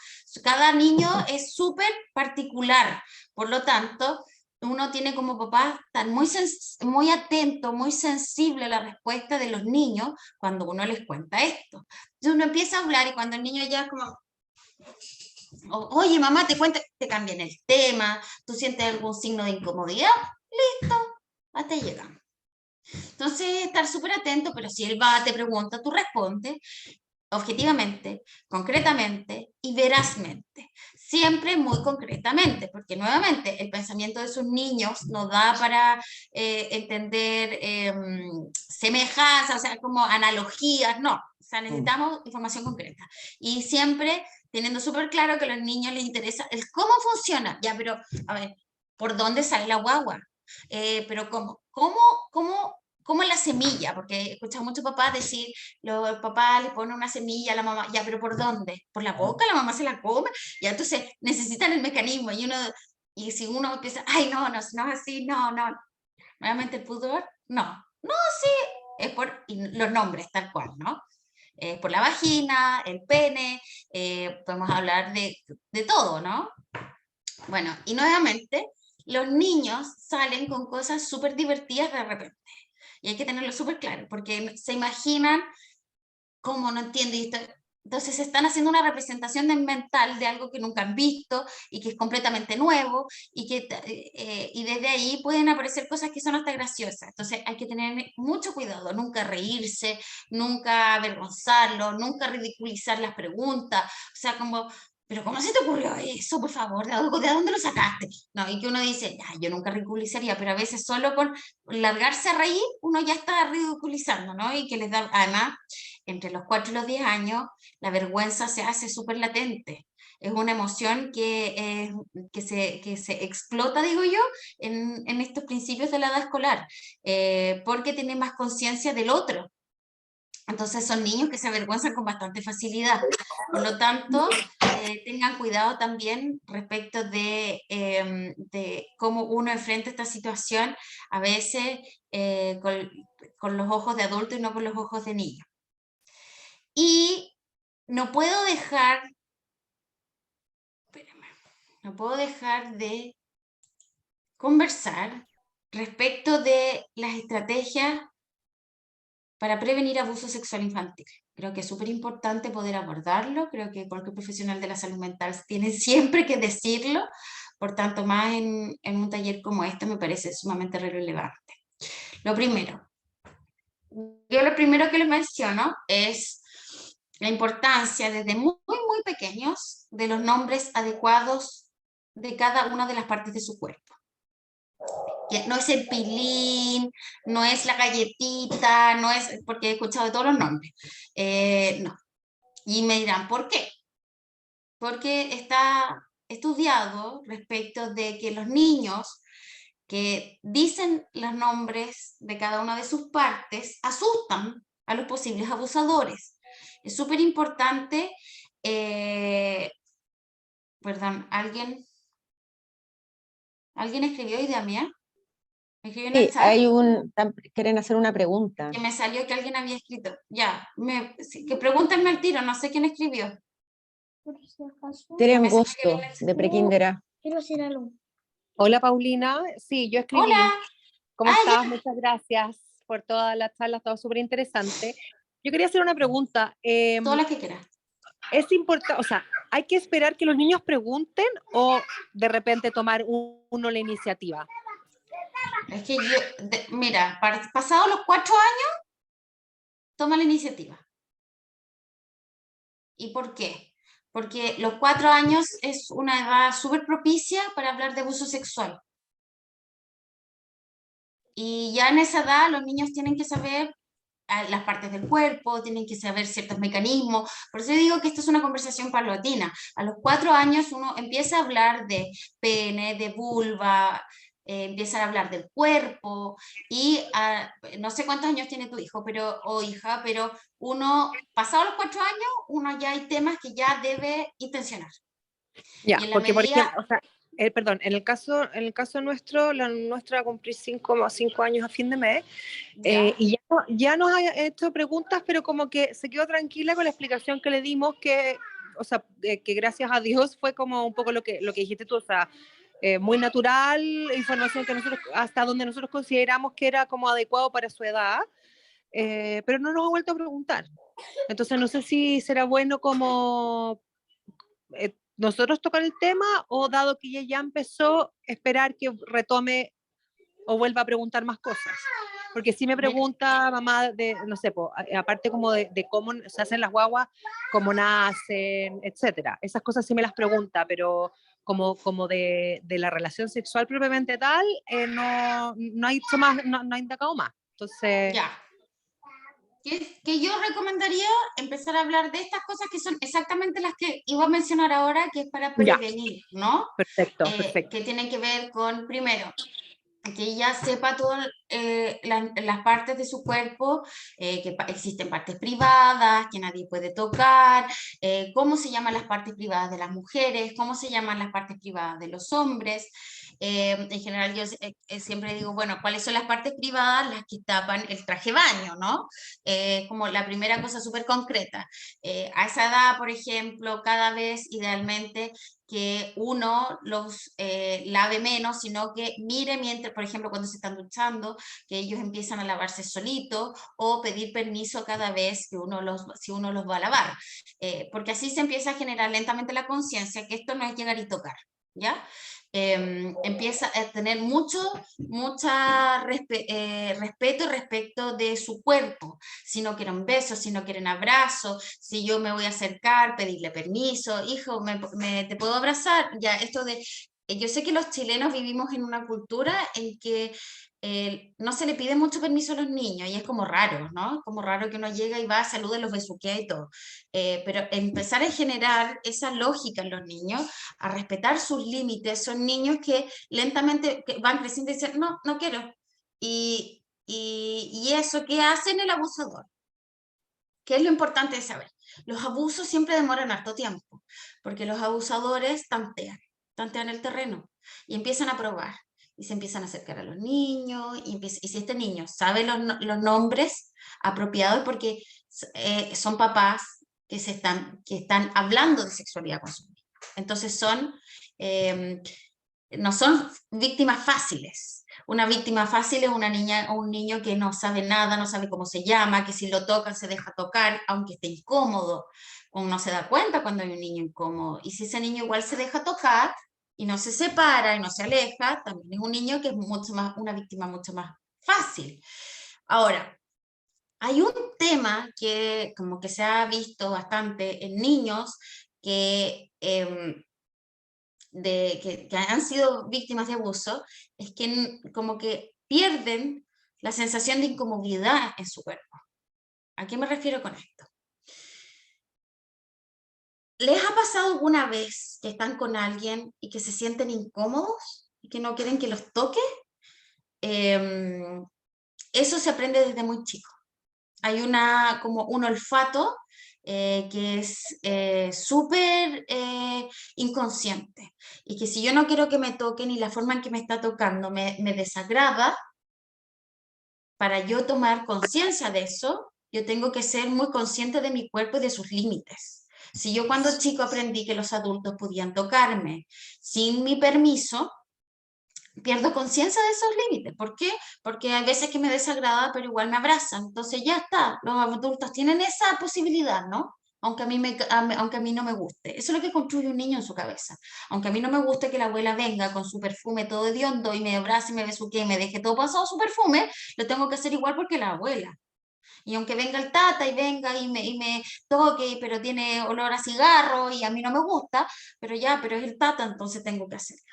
Cada niño es súper particular, por lo tanto, uno tiene como papá estar muy atento, muy sensible a la respuesta de los niños cuando uno les cuenta esto. Entonces uno empieza a hablar y cuando el niño ya es como... Oye, mamá, te cuento, te cambian el tema, tú sientes algún signo de incomodidad, listo, hasta ahí llegamos. Entonces, estar súper atento, pero si él va, te pregunta, tú respondes objetivamente, concretamente y verazmente. Siempre muy concretamente, porque nuevamente el pensamiento de sus niños no da para entender semejanzas, o sea, como analogías, no. O sea, necesitamos información concreta. Y siempre teniendo súper claro que a los niños les interesa el cómo funciona. Ya, pero, a ver, ¿por dónde sale la guagua? Pero ¿cómo es la semilla? Porque he escuchado a muchos papás decir, los papás le ponen una semilla a la mamá, ya, pero ¿por dónde? ¿Por la boca? ¿La mamá se la come? Ya, entonces necesitan el mecanismo y si uno empieza, ay, no es así, no, nuevamente el pudor, no, sí, es por los nombres tal cual, ¿no? Por la vagina, el pene, podemos hablar de todo, ¿no? Bueno, y nuevamente, los niños salen con cosas súper divertidas de repente. Y hay que tenerlo súper claro, porque se imaginan cómo no entiendo. Entonces están haciendo una representación mental de algo que nunca han visto y que es completamente nuevo y desde ahí pueden aparecer cosas que son hasta graciosas. Entonces hay que tener mucho cuidado, nunca reírse, nunca avergonzarlo, nunca ridiculizar las preguntas. O sea, como, ¿pero cómo se te ocurrió eso, por favor? ¿De dónde lo sacaste? No, y que uno dice, yo nunca ridiculizaría, pero a veces solo con largarse a reír uno ya está ridiculizando, ¿no? Y que les da, además, entre los 4 y los 10 años, la vergüenza se hace súper latente. Es una emoción que se explota, digo yo, en estos principios de la edad escolar, porque tiene más conciencia del otro. Entonces son niños que se avergüenzan con bastante facilidad. Por lo tanto, tengan cuidado también respecto de cómo uno enfrenta esta situación, a veces con los ojos de adulto y no con los ojos de niño. Y no puedo dejar, no puedo dejar de conversar respecto de las estrategias para prevenir abuso sexual infantil. Creo que es súper importante poder abordarlo, creo que cualquier profesional de la salud mental tiene siempre que decirlo, por tanto, más en un taller como este me parece sumamente relevante. Lo primero que les menciono es la importancia desde muy, muy pequeños de los nombres adecuados de cada una de las partes de su cuerpo. Que no es el pilín, no es la galletita, no es, porque he escuchado todos los nombres. No. Y me dirán, ¿por qué? Porque está estudiado respecto de que los niños que dicen los nombres de cada una de sus partes asustan a los posibles abusadores. Es súper importante, perdón, ¿alguien escribió idea mía? ¿Escribió en el Sí, chat? quieren hacer una pregunta. Que me salió que alguien había escrito. Ya, que pregúntenme al tiro, no sé quién escribió. Tere Me salió que Angosto, había- de Prekinder A. Quiero hacer algo. Hola Paulina, sí, yo escribí. Hola, ¿Cómo Ah, estás? Muchas gracias por toda la charla, ha estado súper interesante. Yo quería hacer una pregunta. todas las que quieras. ¿Es importante, o sea, hay que esperar que los niños pregunten o de repente tomar uno la iniciativa? Es que mira, pasados los 4 años, toma la iniciativa. ¿Y por qué? Porque los 4 años es una edad súper propicia para hablar de abuso sexual. Y ya en esa edad los niños tienen que saber las partes del cuerpo, tienen que saber ciertos mecanismos. Por eso digo que esto es una conversación paulatina. A los 4 años uno empieza a hablar de pene, de vulva, empieza a hablar del cuerpo y no sé cuántos años tiene tu hijo o hija, pero uno, pasado los 4 años, uno ya hay temas que ya debe intencionar. Ya, Y en la porque por medida- ejemplo, o sea, perdón, en el caso nuestro, la nuestra va a cumplir 5 años a fin de mes, ya, y ya nos ha hecho preguntas, pero como que se quedó tranquila con la explicación que le dimos, que, o sea, que gracias a Dios fue como un poco lo que dijiste tú, o sea, muy natural, información que nosotros, hasta donde nosotros consideramos que era como adecuado para su edad, pero no nos ha vuelto a preguntar. Entonces no sé si será bueno como nosotros tocar el tema o dado que ella ya empezó, esperar que retome o vuelva a preguntar más cosas. Porque si me pregunta mamá no sé, aparte como de cómo se hacen las guaguas, cómo nacen, etcétera. Esas cosas sí me las pregunta, pero como de la relación sexual propiamente tal, no ha hecho más, no ha indagado más. Entonces, ya. Que yo recomendaría empezar a hablar de estas cosas que son exactamente las que iba a mencionar ahora, que es para prevenir, ¿no? perfecto, perfecto. Que tienen que ver con, primero, que ella sepa todas las partes de su cuerpo, que existen partes privadas, que nadie puede tocar, cómo se llaman las partes privadas de las mujeres, cómo se llaman las partes privadas de los hombres. En general yo siempre digo, bueno, ¿cuáles son las partes privadas? Las que tapan el traje baño, ¿no? Como la primera cosa súper concreta. A esa edad, por ejemplo, cada vez idealmente que uno los lave menos, sino que mire mientras, por ejemplo, cuando se están duchando, que ellos empiezan a lavarse solitos o pedir permiso cada vez que si uno los va a lavar. Porque así se empieza a generar lentamente la conciencia que esto no es llegar y tocar, ¿ya? Empieza a tener mucho respeto respecto de su cuerpo, si no quieren besos, si no quieren abrazos, si yo me voy a acercar, pedirle permiso, hijo, ¿te puedo abrazar? Ya, esto de, yo sé que los chilenos vivimos en una cultura en que no se le pide mucho permiso a los niños y es como raro, ¿no? Como raro que uno llega y va, saluda, los besuquea y todo. Pero empezar a generar esa lógica en los niños, a respetar sus límites, son niños que lentamente van creciendo y dicen, no, no quiero. Y eso, ¿qué hacen el abusador? ¿Qué es lo importante de saber? Los abusos siempre demoran harto tiempo, porque los abusadores tantean el terreno y empiezan a probar. Y se empiezan a acercar a los niños, y si este niño sabe los nombres apropiados, porque son papás que están hablando de sexualidad con sus niños. Entonces no son víctimas fáciles. Una víctima fácil es una niña o un niño que no sabe nada, no sabe cómo se llama, que si lo tocan se deja tocar, aunque esté incómodo, o no se da cuenta cuando hay un niño incómodo. Y si ese niño igual se deja tocar, y no se separa y no se aleja, también es un niño que es una víctima mucho más fácil. Ahora, hay un tema que como que se ha visto bastante en niños que han sido víctimas de abuso, es que como que pierden la sensación de incomodidad en su cuerpo. ¿A qué me refiero con esto? ¿Les ha pasado alguna vez que están con alguien y que se sienten incómodos y que no quieren que los toque? Eso se aprende desde muy chico. Hay como un olfato que es súper inconsciente, y que si yo no quiero que me toquen y la forma en que me está tocando me desagrada, para yo tomar conciencia de eso, yo tengo que ser muy consciente de mi cuerpo y de sus límites. Si yo cuando chico aprendí que los adultos podían tocarme sin mi permiso, pierdo conciencia de esos límites. ¿Por qué? Porque hay veces que me desagrada, pero igual me abrazan. Entonces ya está, los adultos tienen esa posibilidad, ¿no? Aunque a mí no me guste. Eso es lo que construye un niño en su cabeza. Aunque a mí no me guste que la abuela venga con su perfume todo hediondo y me abrace y me besuque y me deje todo pasado su perfume, lo tengo que hacer igual porque la abuela. Y aunque venga el tata y venga y me toque, pero tiene olor a cigarro y a mí no me gusta, pero es el tata, entonces tengo que hacerlo.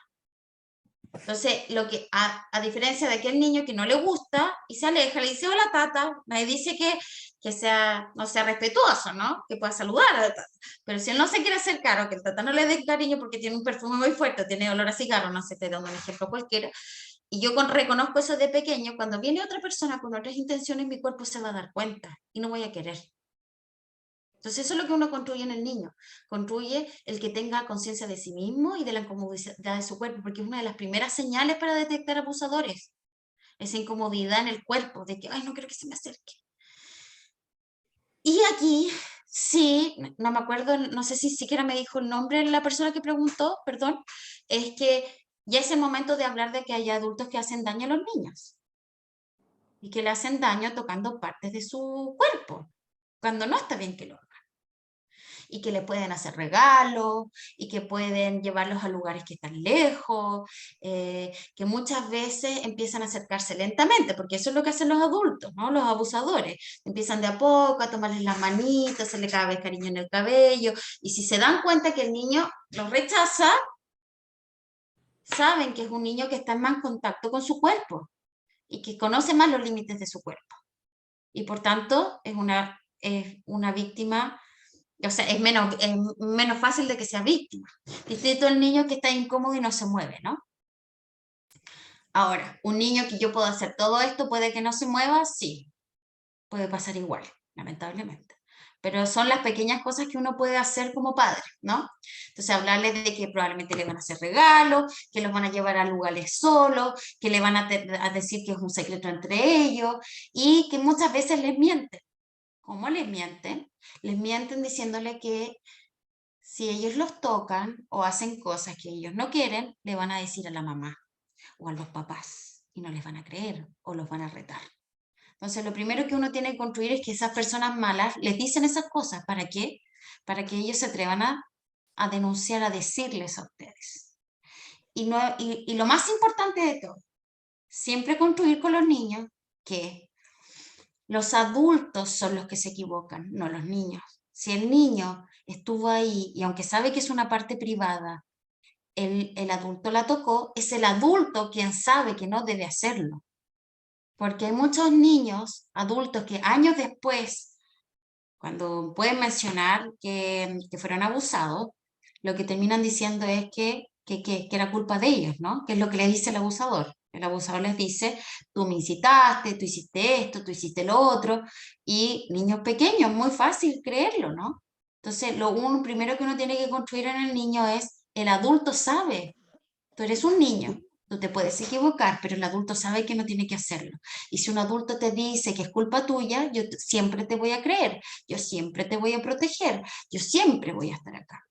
Entonces, a diferencia de aquel niño que no le gusta y se aleja, le dice, hola tata, nadie dice que no sea respetuoso, ¿no? Que pueda saludar a la tata. Pero si él no se quiere acercar o que el tata no le dé cariño porque tiene un perfume muy fuerte, tiene olor a cigarro, no sé, te doy un ejemplo cualquiera, y yo reconozco eso de pequeño, cuando viene otra persona con otras intenciones, mi cuerpo se va a dar cuenta y no voy a querer. Entonces eso es lo que uno construye en el niño, construye el que tenga conciencia de sí mismo y de la incomodidad de su cuerpo, porque es una de las primeras señales para detectar abusadores, esa incomodidad en el cuerpo, de que, ay, no quiero que se me acerque. Y aquí, sí, no me acuerdo, no sé si siquiera me dijo el nombre de la persona que preguntó, perdón, es que ya es el momento de hablar de que hay adultos que hacen daño a los niños, y que le hacen daño tocando partes de su cuerpo, cuando no está bien que lo hagan. Y que le pueden hacer regalos, y que pueden llevarlos a lugares que están lejos, que muchas veces empiezan a acercarse lentamente, porque eso es lo que hacen los adultos, ¿no? Los abusadores. Empiezan de a poco a tomarles las manitas, hacerle cada vez cariño en el cabello, y si se dan cuenta que el niño los rechaza, saben que es un niño que está en más contacto con su cuerpo, y que conoce más los límites de su cuerpo. Y por tanto, es una víctima. O sea, es menos fácil de que sea víctima. Distinto el niño que está incómodo y no se mueve, ¿no? Ahora, un niño que yo puedo hacer todo esto, puede que no se mueva, sí. Puede pasar igual, lamentablemente. Pero son las pequeñas cosas que uno puede hacer como padre, ¿no? Entonces, hablarles de que probablemente le van a hacer regalos, que los van a llevar a lugares solos, que le van a decir que es un secreto entre ellos, y que muchas veces les mienten. ¿Cómo les mienten? Les mienten diciéndole que si ellos los tocan o hacen cosas que ellos no quieren, le van a decir a la mamá o a los papás, y no les van a creer o los van a retar. Entonces, lo primero que uno tiene que construir es que esas personas malas les dicen esas cosas. ¿Para qué? Para que ellos se atrevan a denunciar, a decirles a ustedes. Y lo más importante de todo, siempre construir con los niños que los adultos son los que se equivocan, no los niños. Si el niño estuvo ahí y aunque sabe que es una parte privada, el adulto la tocó, es el adulto quien sabe que no debe hacerlo. Porque hay muchos niños, adultos, que años después, cuando pueden mencionar que fueron abusados, lo que terminan diciendo es que era culpa de ellos, ¿no? Que es lo que le dice el abusador. El abusador les dice, tú me incitaste, tú hiciste esto, tú hiciste lo otro, y niños pequeños, muy fácil creerlo, ¿no? Entonces, primero que uno tiene que construir en el niño es, el adulto sabe, tú eres un niño, tú te puedes equivocar, pero el adulto sabe que no tiene que hacerlo. Y si un adulto te dice que es culpa tuya, yo siempre te voy a creer, yo siempre te voy a proteger, yo siempre voy a estar acá.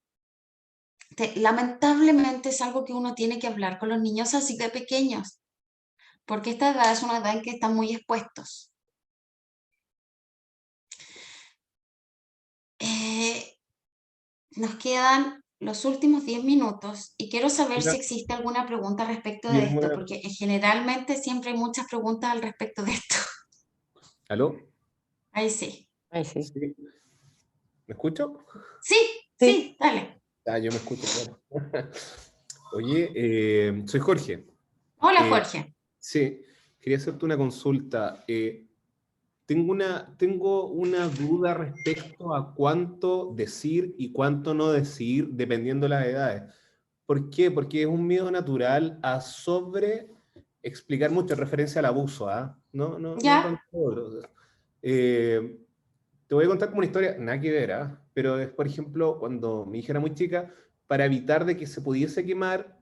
Lamentablemente es algo que uno tiene que hablar con los niños así de pequeños, porque esta edad es una edad en que están muy expuestos. Nos quedan los últimos 10 minutos y quiero saber Mira, si existe alguna pregunta respecto de bien, esto, buena- porque generalmente siempre hay muchas preguntas al respecto de esto. ¿Aló? Ahí sí. Ay, sí. Sí. ¿Me escucho? Sí, Sí. sí, dale. Ah, yo me escucho, claro. Oye, soy Jorge. Hola, Eh, Jorge. Sí, quería hacerte una consulta. Tengo una duda respecto a cuánto decir y cuánto no decir dependiendo de las edades. ¿Por qué? Porque es un miedo natural a sobre explicar mucho en referencia al abuso, ¿ah? No ¿Ya? tanto otro. Te voy a contar como una historia, nada que ver, ¿ah? Pero es, por ejemplo, cuando mi hija era muy chica, para evitar de que se pudiese quemar,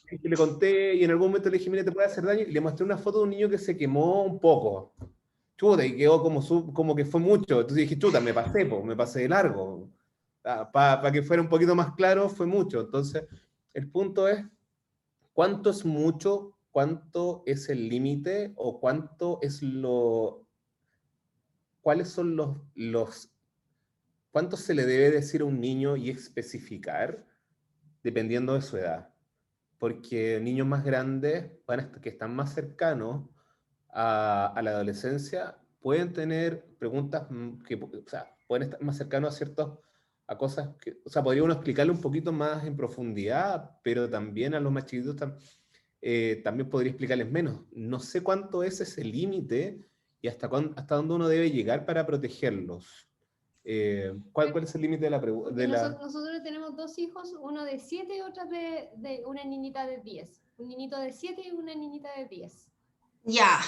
que le conté y en algún momento le dije, mira, te puede hacer daño, y le mostré una foto de un niño que se quemó un poco. Chuta, y quedó como que fue mucho. Entonces dije, chuta, me pasé de largo. Para que fuera un poquito más claro, fue mucho. Entonces, el punto es, ¿cuánto es mucho? ¿Cuánto es el límite? ¿O cuánto es cuáles son cuánto se le debe decir a un niño y especificar dependiendo de su edad? Porque niños más grandes, que están más cercanos a la adolescencia, pueden tener preguntas o sea, pueden estar más cercanos a cosas que, o sea, podría uno explicarle un poquito más en profundidad, pero también a los más chiquitos también podría explicarles menos. No sé cuánto es ese límite y hasta dónde uno debe llegar para protegerlos. ¿Cuál es el límite de la pregunta? Porque nosotros tenemos dos hijos, uno de 7 y otra de una niñita de 10. Un niñito de 7 y una niñita de 10. Ya.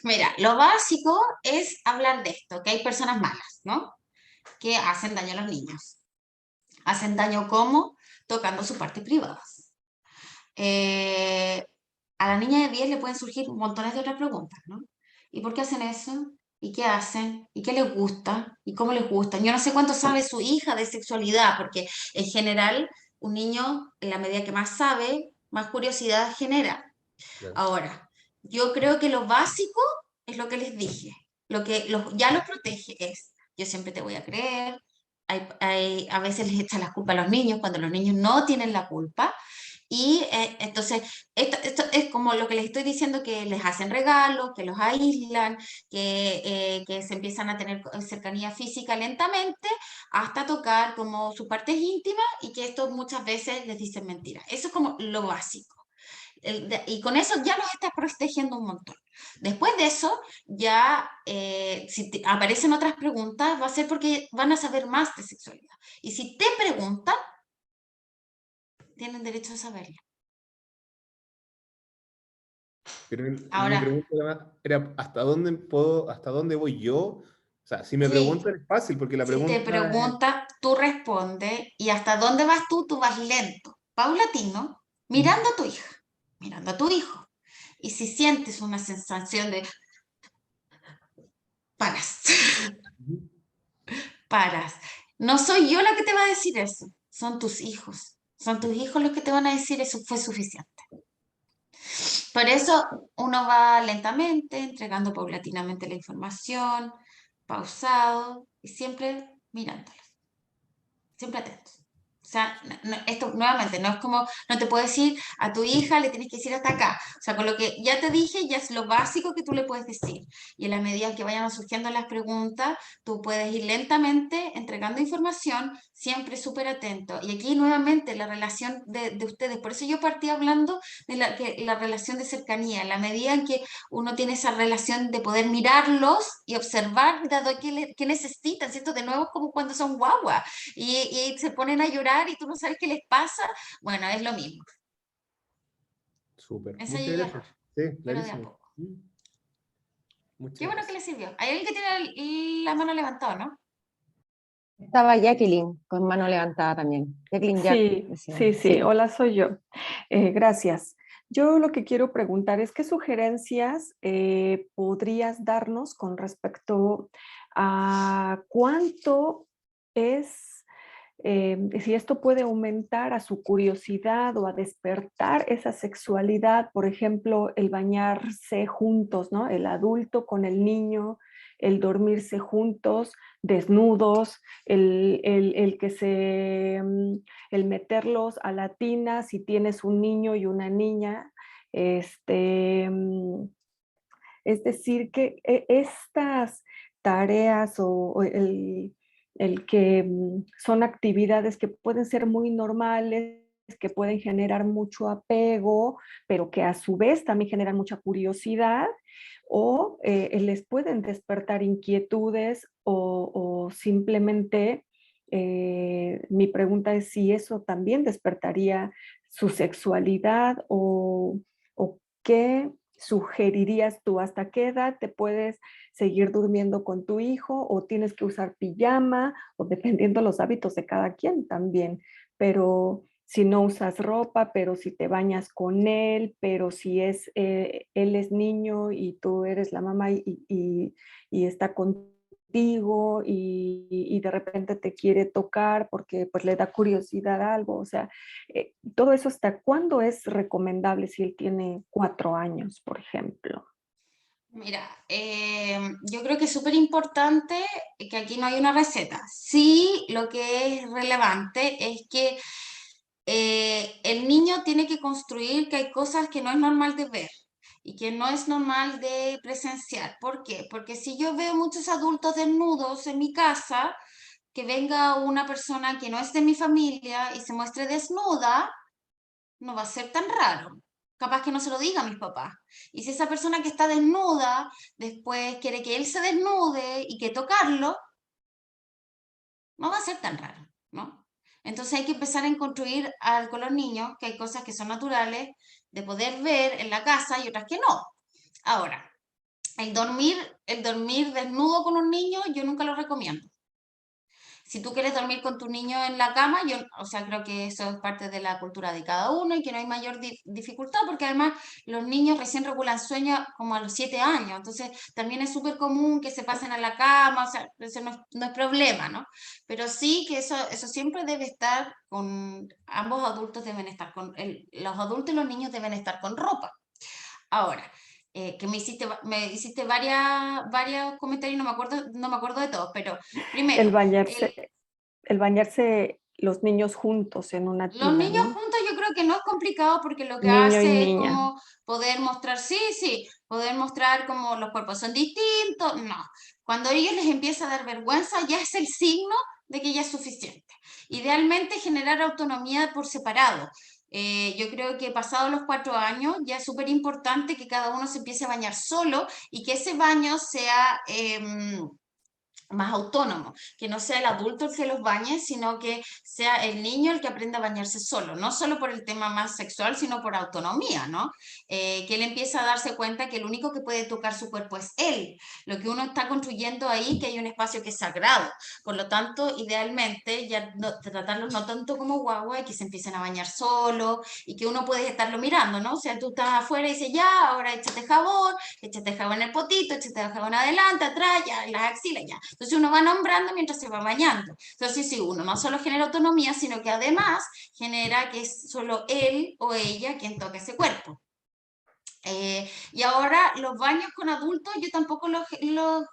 Mira, lo básico es hablar de esto, que hay personas malas, ¿no? Que hacen daño a los niños. ¿Hacen daño cómo? Tocando sus partes privadas. A la niña de 10 le pueden surgir montones de otras preguntas, ¿no? ¿Y por qué hacen eso? ¿Y qué hacen? ¿Y qué les gusta? ¿Y cómo les gusta? Yo no sé cuánto sabe su hija de sexualidad, porque en general un niño, en la medida que más sabe, más curiosidad genera. Claro. Ahora, yo creo que lo básico es lo que les dije. Lo que ya los protege es, yo siempre te voy a creer. A veces les echan la culpa a los niños cuando los niños no tienen la culpa. Y entonces, esto es como lo que les estoy diciendo, que les hacen regalos, que los aíslan, que se empiezan a tener cercanía física lentamente, hasta tocar como sus partes íntimas y que esto muchas veces les dicen mentiras. Eso es como lo básico. Y con eso ya los estás protegiendo un montón. Después de eso, ya si aparecen otras preguntas, va a ser porque van a saber más de sexualidad. Y si te preguntan, tienen derecho a saberlo. Pero mi Ahora, pregunta era, ¿hasta dónde voy yo? O sea, si me sí, preguntan es fácil, porque la si te pregunta es... pregunta, tú respondes, y hasta dónde vas tú vas lento, paulatino, mirando a tu hija, mirando a tu hijo. Y si sientes una sensación de paras, Ujú. paras. No soy yo la que te va a decir eso, son tus hijos. Son tus hijos los que te van a decir eso fue suficiente. Por eso uno va lentamente, entregando paulatinamente la información, pausado y siempre mirándola, siempre atentos. O sea, esto nuevamente no es como, no te puedo decir a tu hija, le tienes que decir hasta acá. O sea, con lo que ya te dije, ya es lo básico que tú le puedes decir. Y en la medida que vayan surgiendo las preguntas, tú puedes ir lentamente entregando información, siempre súper atento. Y aquí nuevamente la relación de ustedes. Por eso yo partí hablando de la relación de cercanía. En la medida en que uno tiene esa relación de poder mirarlos y observar, dado que necesitan, ¿cierto? De nuevo, como cuando son guaguas y se ponen a llorar y tú no sabes qué les pasa, bueno, es lo mismo. Súper, Esa muchas y el gracias. error. Sí, pero de a clarísimo. poco. Muchas Qué bueno que gracias. le sirvió. Hay alguien que tiene la mano levantada, ¿no? Estaba Jacqueline con mano levantada también. Jacqueline Jack, Sí, decía. sí, sí. Hola, soy yo. Gracias. Yo lo que quiero preguntar es qué sugerencias podrías darnos con respecto a cuánto es, si esto puede aumentar a su curiosidad o a despertar esa sexualidad, por ejemplo, el bañarse juntos, ¿no? El adulto con el niño, el dormirse juntos, desnudos, el que se, el meterlos a la tina si tienes un niño y una niña, es decir, que estas tareas o el que son actividades que pueden ser muy normales, que pueden generar mucho apego, pero que a su vez también generan mucha curiosidad, o les pueden despertar inquietudes o simplemente mi pregunta es si eso también despertaría su sexualidad o qué sugerirías tú, hasta qué edad te puedes seguir durmiendo con tu hijo o tienes que usar pijama o dependiendo los hábitos de cada quien también, pero si no usas ropa, pero si te bañas con él, pero si es, él es niño y tú eres la mamá y está contigo y de repente te quiere tocar porque pues le da curiosidad a algo, o sea, todo eso hasta cuándo es recomendable si él tiene 4 años, por ejemplo. Mira, yo creo que es súper importante que aquí no hay una receta. Sí, lo que es relevante es que el niño tiene que construir que hay cosas que no es normal de ver y que no es normal de presenciar. ¿Por qué? Porque si yo veo muchos adultos desnudos en mi casa, que venga una persona que no es de mi familia y se muestre desnuda, no va a ser tan raro. Capaz que no se lo diga a mis papás. Y si esa persona que está desnuda después quiere que él se desnude y que tocarlo, no va a ser tan raro, ¿no? Entonces hay que empezar a construir con los niños que hay cosas que son naturales de poder ver en la casa y otras que no. Ahora, el dormir desnudo con un niño, yo nunca lo recomiendo. Si tú quieres dormir con tu niño en la cama, yo, o sea, creo que eso es parte de la cultura de cada uno y que no hay mayor dificultad, porque además los niños recién regulan sueño como a los 7 años, entonces también es súper común que se pasen a la cama, o sea, eso no es problema, ¿no? Pero sí que eso siempre debe estar con, ambos adultos deben estar con, los adultos y los niños deben estar con ropa. Ahora, que me hiciste varios comentarios, no me acuerdo de todos, pero El primero, bañarse, el bañarse los niños juntos en una los tina, niños ¿no? juntos yo creo que no es complicado porque lo que Niño y hace es niña. como poder mostrar, sí, sí, poder mostrar como los cuerpos son distintos, no. Cuando a ellos les empieza a dar vergüenza ya es el signo de que ya es suficiente. Idealmente generar autonomía por separado. Yo creo que pasados los 4 años ya es súper importante que cada uno se empiece a bañar solo y que ese baño sea más autónomo, que no sea el adulto el que los bañe, sino que sea el niño el que aprenda a bañarse solo, no solo por el tema más sexual, sino por autonomía, ¿no? Que él empieza a darse cuenta que el único que puede tocar su cuerpo es él, lo que uno está construyendo ahí, que hay un espacio que es sagrado, por lo tanto, idealmente, ya tratarlos no tanto como guagua y que se empiecen a bañar solo y que uno puede estarlo mirando, ¿no? O sea, tú estás afuera y dices, ya, ahora échate jabón en el potito, échate jabón adelante, atrás, ya, en las axilas, ya. Entonces uno va nombrando mientras se va bañando. Entonces sí, uno no solo genera autonomía, sino que además genera que es solo él o ella quien toca ese cuerpo. Y ahora los baños con adultos yo tampoco los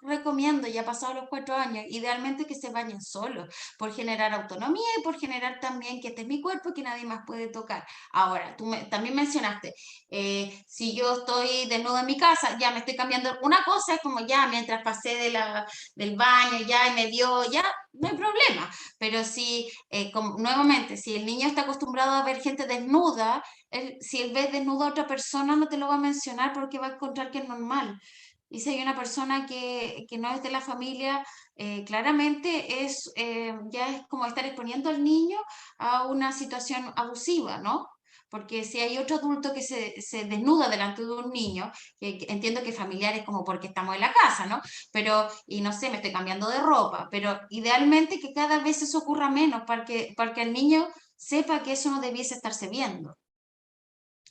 recomiendo, ya pasados los 4 años, idealmente que se bañen solos, por generar autonomía y por generar también que este es mi cuerpo y que nadie más puede tocar. Ahora, tú también mencionaste, si yo estoy desnuda en mi casa, ya me estoy cambiando, una cosa es como ya mientras pasé del baño ya y me dio, ya no hay problema, pero si, nuevamente, si el niño está acostumbrado a ver gente desnuda, si él ve desnudo a otra persona, no te lo va a mencionar porque va a encontrar que es normal. Y si hay una persona que no es de la familia, claramente ya es como estar exponiendo al niño a una situación abusiva, ¿no? porque si hay otro adulto que se desnuda delante de un niño, que entiendo que familiar es como porque estamos en la casa, ¿no? Pero, y no sé, me estoy cambiando de ropa, pero idealmente que cada vez eso ocurra menos para que el niño sepa que eso no debiese estarse viendo.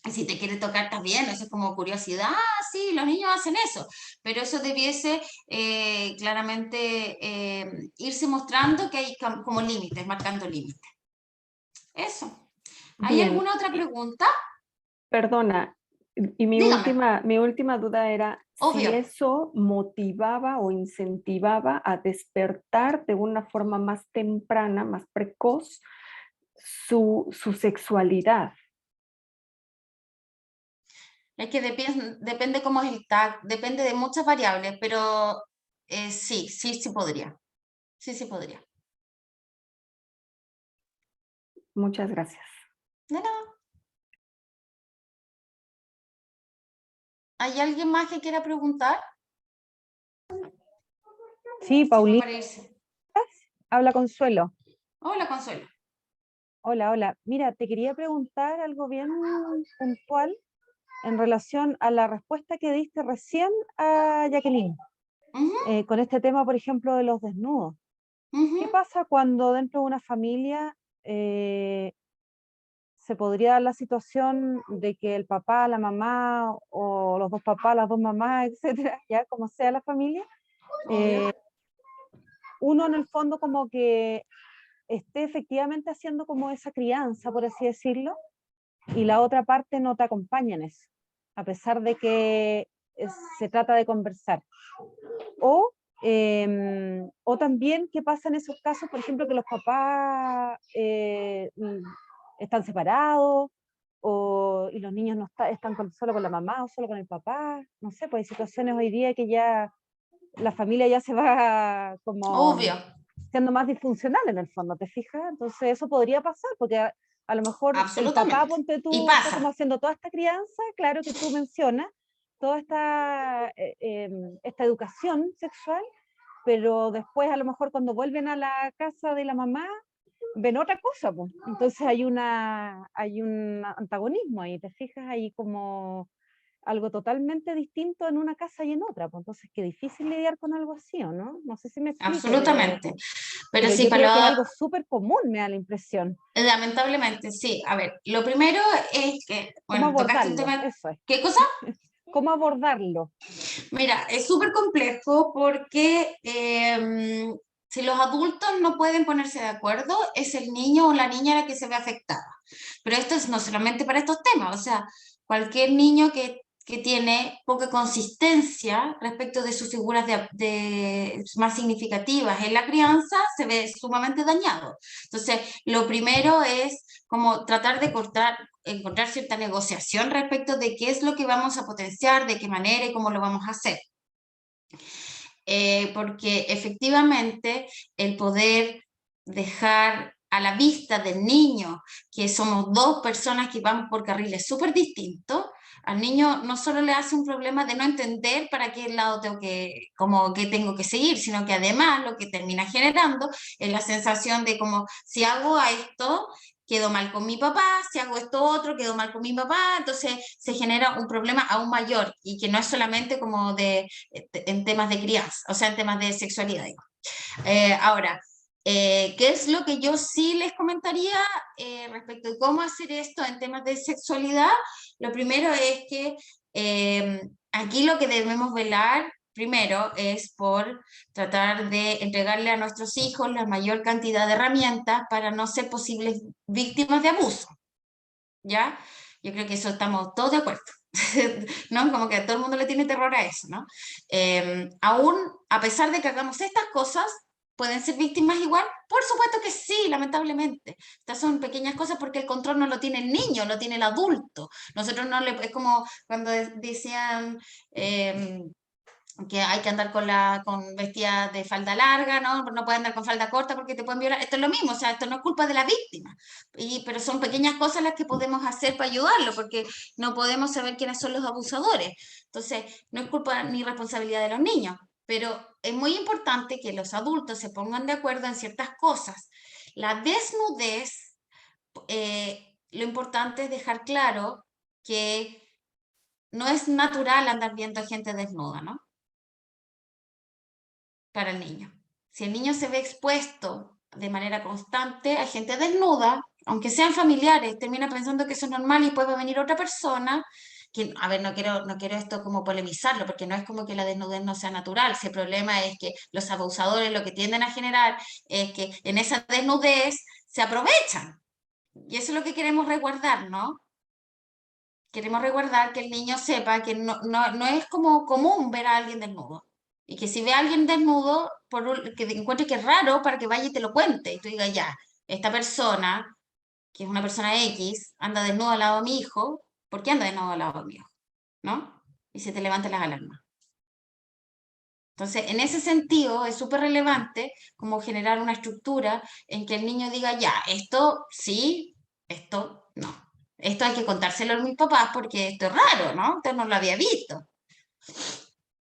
Y si te quiere tocar, está bien, eso es como curiosidad, sí, los niños hacen eso, pero eso debiese claramente irse mostrando que hay como límites, marcando límites. Eso. ¿Hay Bien. alguna otra pregunta? Perdona, y Dígame. mi última duda era Obvio. si eso motivaba o incentivaba a despertar de una forma más temprana, más precoz, su sexualidad. Es que depende cómo es el tag, depende de muchas variables, pero sí podría. Sí podría. Muchas gracias. De nada. ¿Hay alguien más que quiera preguntar? Sí, Paulina, Para irse. habla Consuelo. Hola, Consuelo. Hola, hola. Mira, te quería preguntar algo bien puntual en relación a la respuesta que diste recién a Jacqueline, Ujú, con este tema, por ejemplo, de los desnudos. ¿Qué ujú. pasa cuando dentro de una familia se podría dar la situación de que el papá, la mamá, o los dos papás, las dos mamás, etcétera, ya como sea la familia, Obvio. uno en el fondo como que esté efectivamente haciendo como esa crianza, por así decirlo, y la otra parte no te acompaña en eso, a pesar de que se trata de conversar? O también, ¿qué pasa en esos casos, por ejemplo, que los papás están separados y los niños no están solo con la mamá o solo con el papá? No sé, pues hay situaciones hoy día que ya la familia ya se va como Obvio. siendo más disfuncional en el fondo, ¿te fijas? Entonces eso podría pasar, porque a lo mejor el papá, Absolutamente. ponte Y tú, está como pasa. haciendo toda esta crianza, claro que tú mencionas, toda esta educación sexual, pero después a lo mejor cuando vuelven a la casa de la mamá, ven otra cosa, pues. Entonces hay un antagonismo ahí, ¿te fijas? Hay como algo totalmente distinto en una casa y en otra, pues entonces qué difícil lidiar con algo así, ¿o no? No sé si me explico, Absolutamente. Pero pero sí, yo creo que es para algo súper común, me da la impresión. lamentablemente, sí. A ver, lo primero es que, ¿Cómo bueno, tocaste un abordarlo? tema. Eso es. ¿Qué cosa? ¿Cómo abordarlo? Mira, es súper complejo porque si los adultos no pueden ponerse de acuerdo, es el niño o la niña la que se ve afectada. Pero esto es no solamente para estos temas, o sea, cualquier niño que tiene poca consistencia respecto de sus figuras más significativas en la crianza, se ve sumamente dañado. Entonces, lo primero es como tratar de encontrar cierta negociación respecto de qué es lo que vamos a potenciar, de qué manera y cómo lo vamos a hacer. Porque efectivamente el poder dejar a la vista del niño que somos dos personas que vamos por carriles súper distintos, al niño no solo le hace un problema de no entender para qué lado tengo que seguir, sino que además lo que termina generando es la sensación de como si hago a esto, quedo mal con mi papá, si hago esto otro, quedo mal con mi papá, entonces se genera un problema aún mayor y que no es solamente como en temas de crianza, o sea, en temas de sexualidad, digo. Ahora, ¿qué es lo que yo sí les comentaría respecto de cómo hacer esto en temas de sexualidad? Lo primero es que aquí lo que debemos velar primero es por tratar de entregarle a nuestros hijos la mayor cantidad de herramientas para no ser posibles víctimas de abuso, ¿ya? Yo creo que eso estamos todos de acuerdo. ¿No? Como que a todo el mundo le tiene terror a eso, ¿no? Aún, a pesar de que hagamos estas cosas, ¿pueden ser víctimas igual? Por supuesto que sí, lamentablemente. Estas son pequeñas cosas porque el control no lo tiene el niño, lo tiene el adulto. Nosotros no le... Es como cuando decían... que hay que andar con vestida de falda larga, ¿no? No puedes andar con falda corta porque te pueden violar. Esto es lo mismo, o sea, esto no es culpa de la víctima. Pero son pequeñas cosas las que podemos hacer para ayudarlo, porque no podemos saber quiénes son los abusadores. Entonces, no es culpa ni responsabilidad de los niños, pero es muy importante que los adultos se pongan de acuerdo en ciertas cosas. La desnudez lo importante es dejar claro que no es natural andar viendo gente desnuda, ¿no? Para el niño. Si el niño se ve expuesto de manera constante a gente desnuda, aunque sean familiares, termina pensando que eso es normal y puede venir otra persona, que, a ver, no quiero esto como polemizarlo, porque no es como que la desnudez no sea natural, si el problema es que los abusadores lo que tienden a generar es que en esa desnudez se aprovechan. Y eso es lo que queremos resguardar, ¿no? Queremos resguardar que el niño sepa que no es como común ver a alguien desnudo. Y que si ve a alguien desnudo, que encuentre que es raro para que vaya y te lo cuente. Y tú digas, ya, esta persona, que es una persona X, anda desnudo al lado de mi hijo, ¿por qué anda desnudo al lado de mi hijo? ¿No? Y se te levantan las alarmas. Entonces, en ese sentido, es súper relevante como generar una estructura en que el niño diga, ya, esto sí, esto no. Esto hay que contárselo a mis papás porque esto es raro, ¿no? Usted no lo había visto.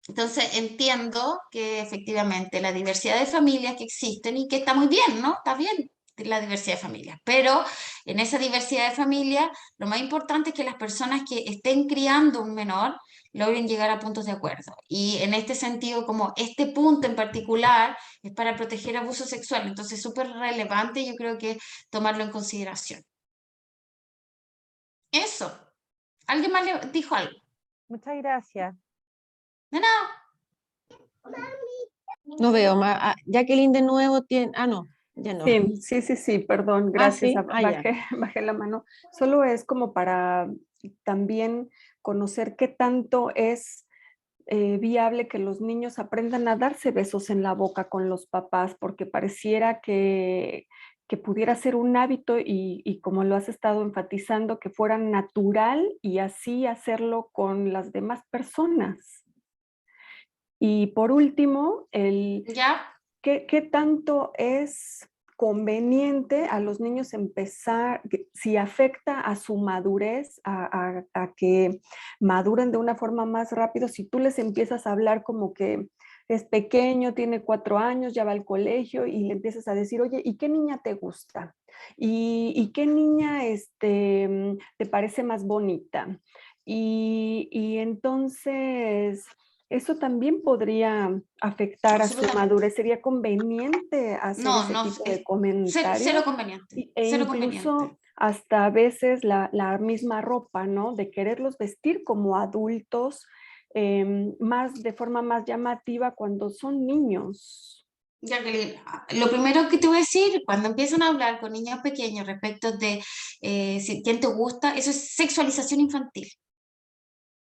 Entonces, entiendo que efectivamente la diversidad de familias que existen y que está muy bien, ¿no? Está bien la diversidad de familias, pero en esa diversidad de familias, lo más importante es que las personas que estén criando un menor logren llegar a puntos de acuerdo. Y en este sentido, como este punto en particular es para proteger abuso sexual, entonces es súper relevante, yo creo que tomarlo en consideración. Eso. ¿Alguien más le dijo algo? Muchas gracias. De nada. No veo más. Jacqueline de nuevo tiene... Ah, no, ya no. Sí, perdón, gracias. sí, ya. Bajé la mano. Solo es como para también conocer qué tanto es viable que los niños aprendan a darse besos en la boca con los papás, porque pareciera que pudiera ser un hábito y como lo has estado enfatizando, que fuera natural y así hacerlo con las demás personas. Y por último, ¿Ya? ¿qué tanto es conveniente a los niños empezar, si afecta a su madurez, a que maduren de una forma más rápido, si tú les empiezas a hablar como que es pequeño, tiene 4 años, ya va al colegio y le empiezas a decir, oye, ¿y qué niña te gusta? ¿Y qué niña te parece más bonita? Y entonces... Eso también podría afectar a su madurez. ¿Sería conveniente hacer ese tipo de comentarios? Cero conveniente. Cero Incluso conveniente. hasta a veces la misma ropa, ¿no? De quererlos vestir como adultos, de forma más llamativa cuando son niños. Jacqueline, lo primero que te voy a decir, cuando empiezan a hablar con niños pequeños respecto de quién te gusta, eso es sexualización infantil.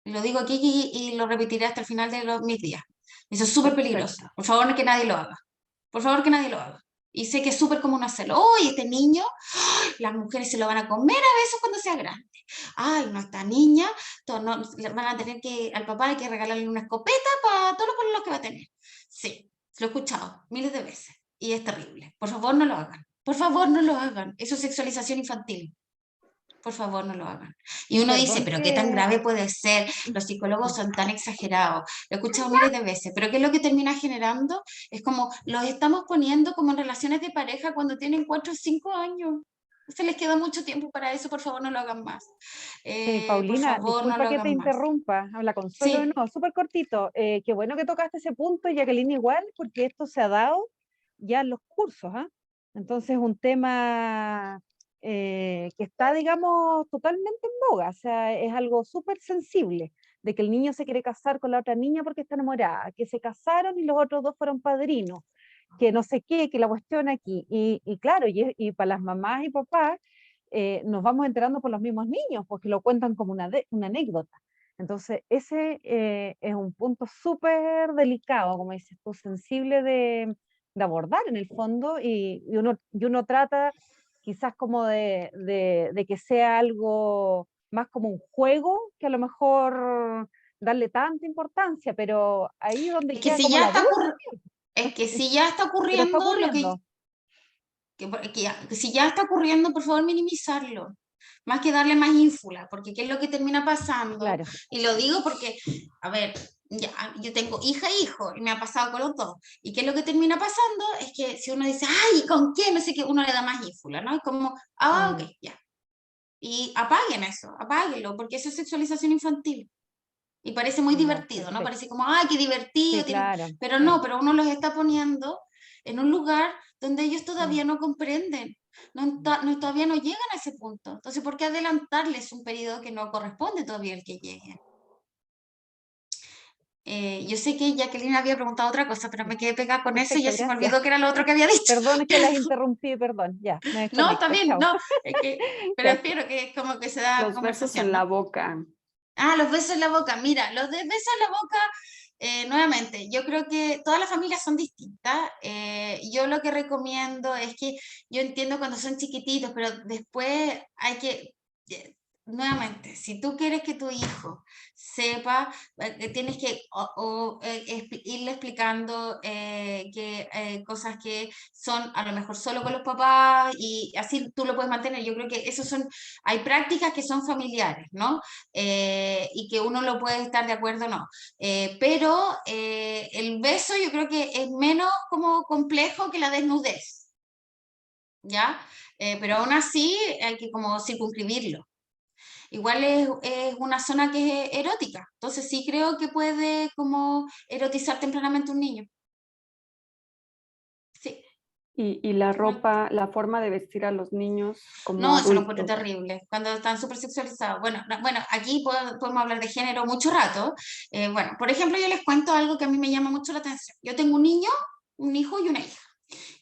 Lo digo aquí y lo repetiré hasta el final de mis días. Eso es súper peligroso. Por favor, que nadie lo haga. Por favor, que nadie lo haga. Y sé que es súper común hacerlo. ¡Uy, este niño! ¡Ay, las mujeres se lo van a comer a besos cuando sea grande! ¡Ay, no, esta niña! Van a tener que, al papá hay que regalarle una escopeta para todos los problemas que va a tener. Sí, lo he escuchado miles de veces. Y es terrible. Por favor, no lo hagan. Por favor, no lo hagan. Eso es sexualización infantil. Por favor, no lo hagan. Y uno dice, pero ¿qué tan grave puede ser? Los psicólogos son tan exagerados. Lo he escuchado miles de veces, pero ¿qué es lo que termina generando? Es como, los estamos poniendo como en relaciones de pareja cuando tienen 4 o 5 años. Se les queda mucho tiempo para eso, por favor, no lo hagan más. Paulina, por favor, disculpa no lo que te hagan más. interrumpa, habla Consuelo de nuevo, súper cortito. Qué bueno que tocaste ese punto, Jacqueline, igual, porque esto se ha dado ya en los cursos, ¿ah? Entonces, un tema que está, digamos, totalmente en boga, o sea, es algo súper sensible, de que el niño se quiere casar con la otra niña porque está enamorada, que se casaron y los otros dos fueron padrinos, que no sé qué, que la cuestión aquí, y claro, y para las mamás y papás, nos vamos enterando por los mismos niños, porque lo cuentan como una anécdota. Entonces, ese es un punto súper delicado, como dices tú, sensible de abordar en el fondo, y uno trata quizás como de que sea algo más como un juego, que a lo mejor darle tanta importancia, pero ahí donde Es que queda si como ya la está duda. Es que si ya está Pero está ocurriendo, ocurriendo. que si ya está ocurriendo, por favor, minimizarlo. Más que darle más ínfula, porque ¿qué es lo que termina pasando? Claro. Y lo digo porque, a ver, ya, yo tengo hija e hijo, y me ha pasado con los dos. ¿Y qué es lo que termina pasando? Es que si uno dice, ay, ¿con qué? No sé qué, uno le da más ínfula, ¿no? Es como, ok, ya. y apaguen eso, apáguenlo, porque eso es sexualización infantil. Y parece muy Ya, divertido, ¿no? perfecto. Parece como, ¡ay, qué divertido! Sí, claro. Pero sí. no, pero uno los está poniendo en un lugar donde ellos todavía no comprenden, todavía no llegan a ese punto. Entonces, ¿por qué adelantarles un periodo que no corresponde todavía al que lleguen? Yo sé que Jacqueline había preguntado otra cosa, pero me quedé pegada con eso y ya Perfecto, se me gracias. olvidó que era lo otro que había dicho. Perdón, es que las interrumpí, perdón. Ya, me No, desconecto. está bien, Chao. no, pero Ya. espero que como que se da Los besos conversación, en ¿no? la boca. Ah, los besos en la boca. Mira, los de besos en la boca, nuevamente, yo creo que todas las familias son distintas. Yo lo que recomiendo es que yo entiendo cuando son chiquititos, pero después hay que, nuevamente, si tú quieres que tu hijo sepa, tienes que irle explicando cosas que son a lo mejor solo con los papás y así tú lo puedes mantener. Yo creo que hay prácticas que son familiares, ¿no? Y que uno lo puede estar de acuerdo o no. Pero el beso yo creo que es menos como complejo que la desnudez, ¿ya? Pero aún así hay que como circunscribirlo. Igual es una zona que es erótica, entonces sí creo que puede como erotizar tempranamente un niño. Sí. Y la ropa, la forma de vestir a los niños como No, eso lo encuentro adultos. terrible, cuando están súper sexualizados. Bueno, aquí podemos hablar de género mucho rato. Bueno, por ejemplo, yo les cuento algo que a mí me llama mucho la atención. Yo tengo un niño, un hijo y una hija.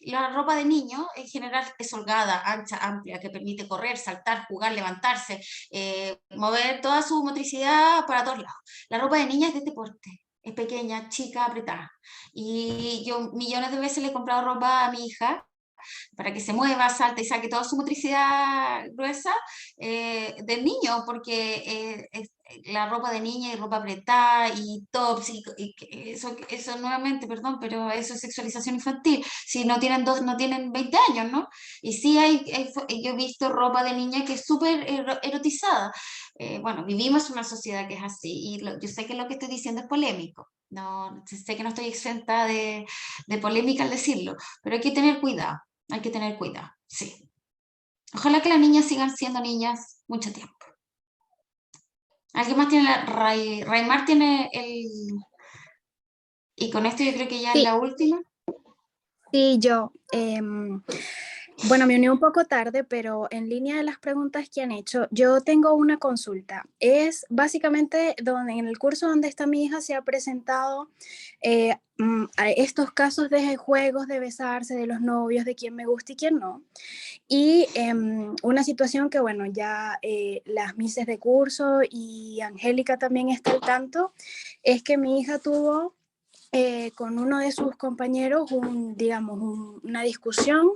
La ropa de niño en general es holgada, ancha, amplia, que permite correr, saltar, jugar, levantarse, mover toda su motricidad para todos lados. La ropa de niña es de este porte, es pequeña, chica, apretada. Y yo millones de veces le he comprado ropa a mi hija para que se mueva, salte y saque toda su motricidad gruesa del niño, porque la ropa de niña y ropa apretada y tops, eso nuevamente, perdón, pero eso es sexualización infantil. Si no tienen no tienen 20 años, ¿no? Y sí yo he visto ropa de niña que es súper erotizada. Bueno, vivimos en una sociedad que es así, y yo sé que lo que estoy diciendo es polémico. No, sé que no estoy exenta de polémica al decirlo, pero hay que tener cuidado. Hay que tener cuidado, sí. Ojalá que las niñas sigan siendo niñas mucho tiempo. ¿Alguien más tiene Raimar tiene el... Y con esto yo creo que ya es Sí. la última. Sí, yo. Bueno, me uní un poco tarde, pero en línea de las preguntas que han hecho, yo tengo una consulta. Es básicamente en el curso donde está mi hija se ha presentado a estos casos de juegos, de besarse, de los novios, de quién me gusta y quién no. Y una situación que, bueno, ya las mises de curso y Angélica también está al tanto, es que mi hija tuvo con uno de sus compañeros una discusión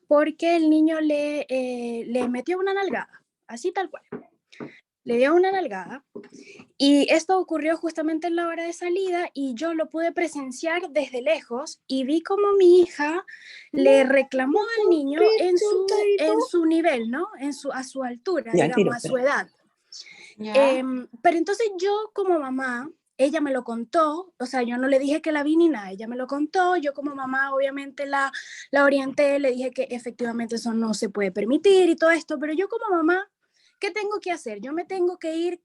porque el niño le metió una nalgada, así tal cual. Le dio una nalgada y esto ocurrió justamente en la hora de salida y yo lo pude presenciar desde lejos y vi como mi hija le reclamó al niño en su nivel, ¿no? A su altura, digamos, a su edad. Pero entonces yo como mamá, ella me lo contó, o sea, yo no le dije que la vi ni nada, ella me lo contó, yo como mamá obviamente la orienté, le dije que efectivamente eso no se puede permitir y todo esto, pero yo como mamá, ¿qué tengo que hacer? Yo me tengo que ir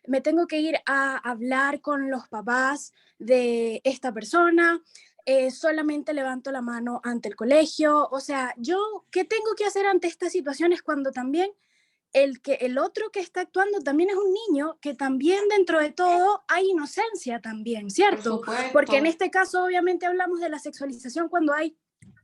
me tengo que ir a hablar con los papás de esta persona, solamente levanto la mano ante el colegio, o sea, yo, ¿qué tengo que hacer ante estas situaciones cuando también el otro que está actuando también es un niño, que también dentro de todo hay inocencia también, ¿cierto? Porque en este caso obviamente hablamos de la sexualización cuando hay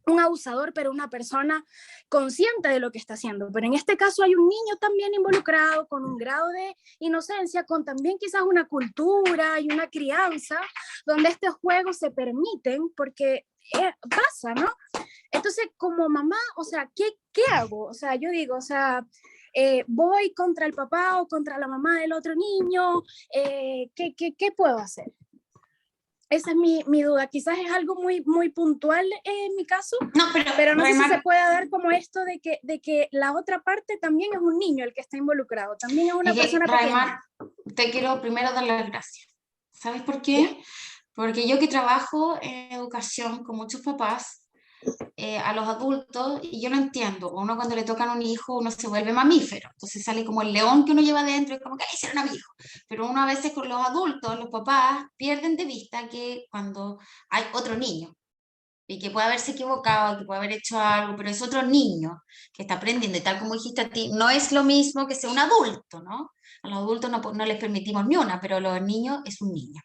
un abusador, pero una persona consciente de lo que está haciendo. Pero en este caso hay un niño también involucrado con un grado de inocencia, con también quizás una cultura y una crianza donde estos juegos se permiten porque pasa, ¿no? Entonces, como mamá, o sea, ¿qué hago? O sea, yo digo, o sea, voy contra el papá o contra la mamá del otro niño, ¿qué puedo hacer? Esa es mi duda. Quizás es algo muy, muy puntual en mi caso, pero no sé si se puede dar como esto de que la otra parte también es un niño el que está involucrado, también es una persona pequeña. Te quiero primero dar las gracias. ¿Sabes por qué? ¿Sí? Porque yo que trabajo en educación con muchos papás, a los adultos, y yo lo entiendo, uno cuando le tocan un hijo, uno se vuelve mamífero, entonces sale como el león que uno lleva dentro, y como que le hicieron a mi hijo, pero uno a veces con los adultos, los papás, pierden de vista que cuando hay otro niño, y que puede haberse equivocado, que puede haber hecho algo, pero es otro niño que está aprendiendo, y tal como dijiste a ti, no es lo mismo que sea un adulto, ¿no? A los adultos no les permitimos ni una, pero a los niños es un niño.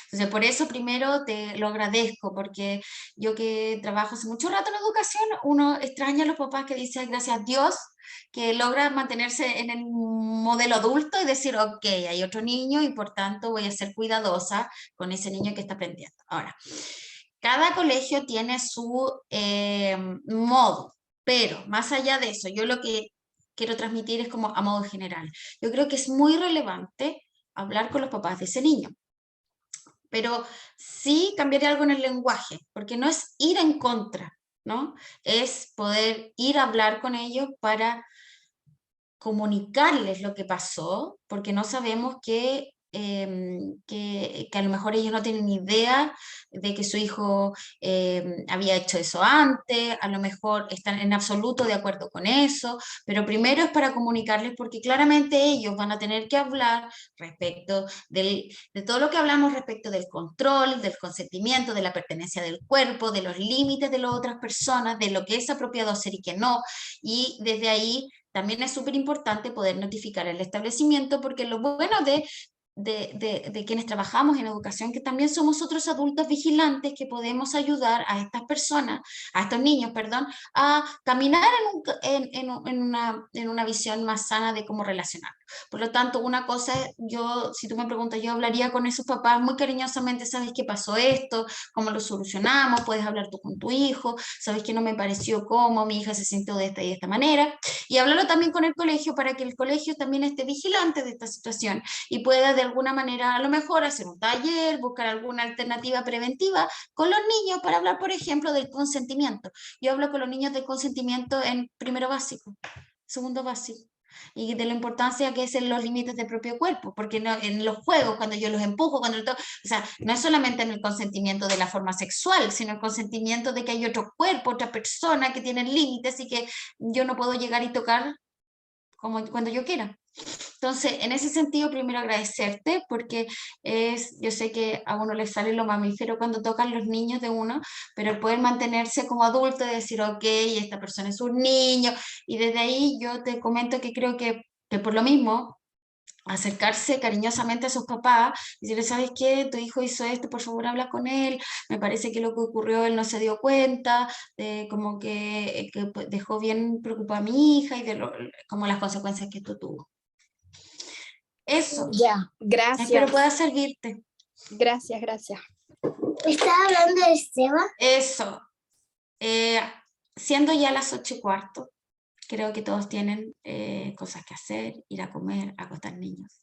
Entonces, por eso primero te lo agradezco, porque yo que trabajo hace mucho rato en educación, uno extraña a los papás que dicen gracias a Dios, que logra mantenerse en el modelo adulto y decir, ok, hay otro niño y por tanto voy a ser cuidadosa con ese niño que está aprendiendo. Ahora, cada colegio tiene su modo, pero más allá de eso, yo lo que quiero transmitir es como a modo general. Yo creo que es muy relevante hablar con los papás de ese niño, pero sí cambiaría algo en el lenguaje, porque no es ir en contra, ¿no? Es poder ir a hablar con ellos para comunicarles lo que pasó, porque no sabemos que a lo mejor ellos no tienen idea de que su hijo había hecho eso antes, a lo mejor están en absoluto de acuerdo con eso, pero primero es para comunicarles porque claramente ellos van a tener que hablar respecto de todo lo que hablamos respecto del control, del consentimiento, de la pertenencia del cuerpo, de los límites de las otras personas, de lo que es apropiado hacer y que no, y desde ahí también es súper importante poder notificar el establecimiento, porque lo bueno de quienes trabajamos en educación, que también somos otros adultos vigilantes que podemos ayudar a estas personas, a estos niños, perdón, a caminar en una visión más sana de cómo relacionarnos. Por lo tanto, una cosa, si tú me preguntas, yo hablaría con esos papás muy cariñosamente, ¿sabes qué pasó esto? ¿Cómo lo solucionamos? Puedes hablar tú con tu hijo, ¿sabes que no me pareció cómo? Mi hija se sintió de esta y de esta manera. Y hablarlo también con el colegio para que el colegio también esté vigilante de esta situación y pueda de alguna manera a lo mejor hacer un taller, buscar alguna alternativa preventiva con los niños para hablar, por ejemplo, del consentimiento. Yo hablo con los niños del consentimiento en primero básico, segundo básico, y de la importancia que es en los límites del propio cuerpo, porque en los juegos, cuando yo los empujo, o sea, no es solamente en el consentimiento de la forma sexual, sino el consentimiento de que hay otro cuerpo, otra persona que tiene límites y que yo no puedo llegar y tocar como cuando yo quiera. Entonces, en ese sentido, primero agradecerte, porque yo sé que a uno le sale lo mamífero cuando tocan los niños de uno, pero el poder mantenerse como adulto y decir, ok, esta persona es un niño, y desde ahí yo te comento que creo que por lo mismo, acercarse cariñosamente a sus papás, y decirle, ¿sabes qué? Tu hijo hizo esto, por favor habla con él, me parece que lo que ocurrió él no se dio cuenta, como que pues, dejó bien preocupada a mi hija y como las consecuencias que esto tuvo. Eso. Ya, gracias. Espero pueda servirte. Gracias, gracias. ¿Estás hablando de Esteban? Eso. Siendo ya las 8:15, creo que todos tienen cosas que hacer, ir a comer, acostar niños.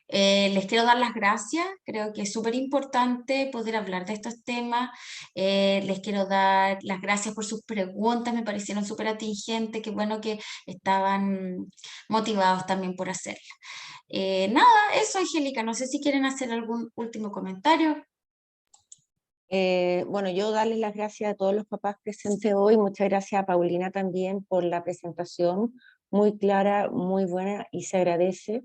Les quiero dar las gracias, creo que es súper importante poder hablar de estos temas. Les quiero dar las gracias por sus preguntas, me parecieron súper atingentes, qué bueno que estaban motivados también por hacerlas. Nada, eso, Angélica, no sé si quieren hacer algún último comentario. Bueno, yo darles las gracias a todos los papás presentes hoy, muchas gracias a Paulina también por la presentación, muy clara, muy buena y se agradece.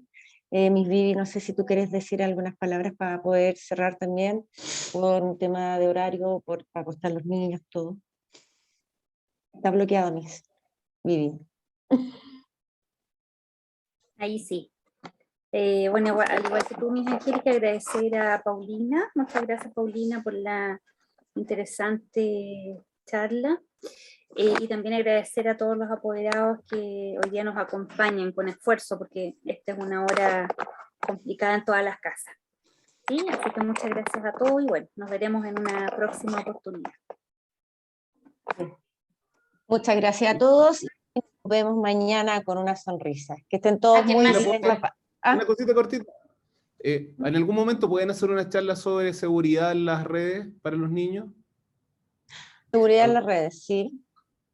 Miss Vivi, no sé si tú quieres decir algunas palabras para poder cerrar también por un tema de horario, para acostar a los niños, todo. Está bloqueado, Miss Vivi. Ahí sí. Bueno, al igual que tú, Miss Angélica, agradecer a Paulina. Muchas gracias, Paulina, por la interesante charla. Y también agradecer a todos los apoderados que hoy día nos acompañan con esfuerzo, porque esta es una hora complicada en todas las casas. ¿Sí? Así que muchas gracias a todos y bueno, nos veremos en una próxima oportunidad. Muchas gracias a todos y nos vemos mañana con una sonrisa. Que estén todos muy bien. Una cosita cortita. ¿En algún momento pueden hacer una charla sobre seguridad en las redes para los niños? Seguridad en las redes, sí.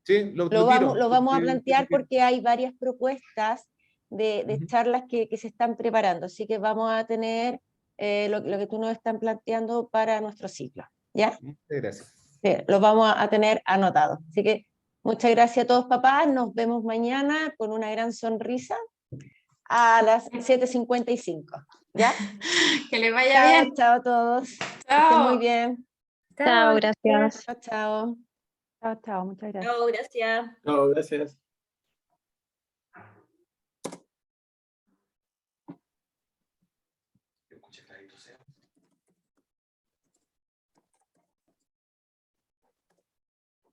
Sí, lo vamos a plantear porque hay varias propuestas de charlas que se están preparando, así que vamos a tener lo que tú nos están planteando para nuestro ciclo. ¿Ya? Muchas gracias. Sí, lo vamos a tener anotado. Así que muchas gracias a todos, papás. Nos vemos mañana con una gran sonrisa a las 7:55. ¿Ya? Que les vaya Chao, bien. chao a todos. Que estén Chao. muy bien. Chao, gracias. Chao, chao. Chao, chao, muchas gracias. Chao, gracias. No, gracias.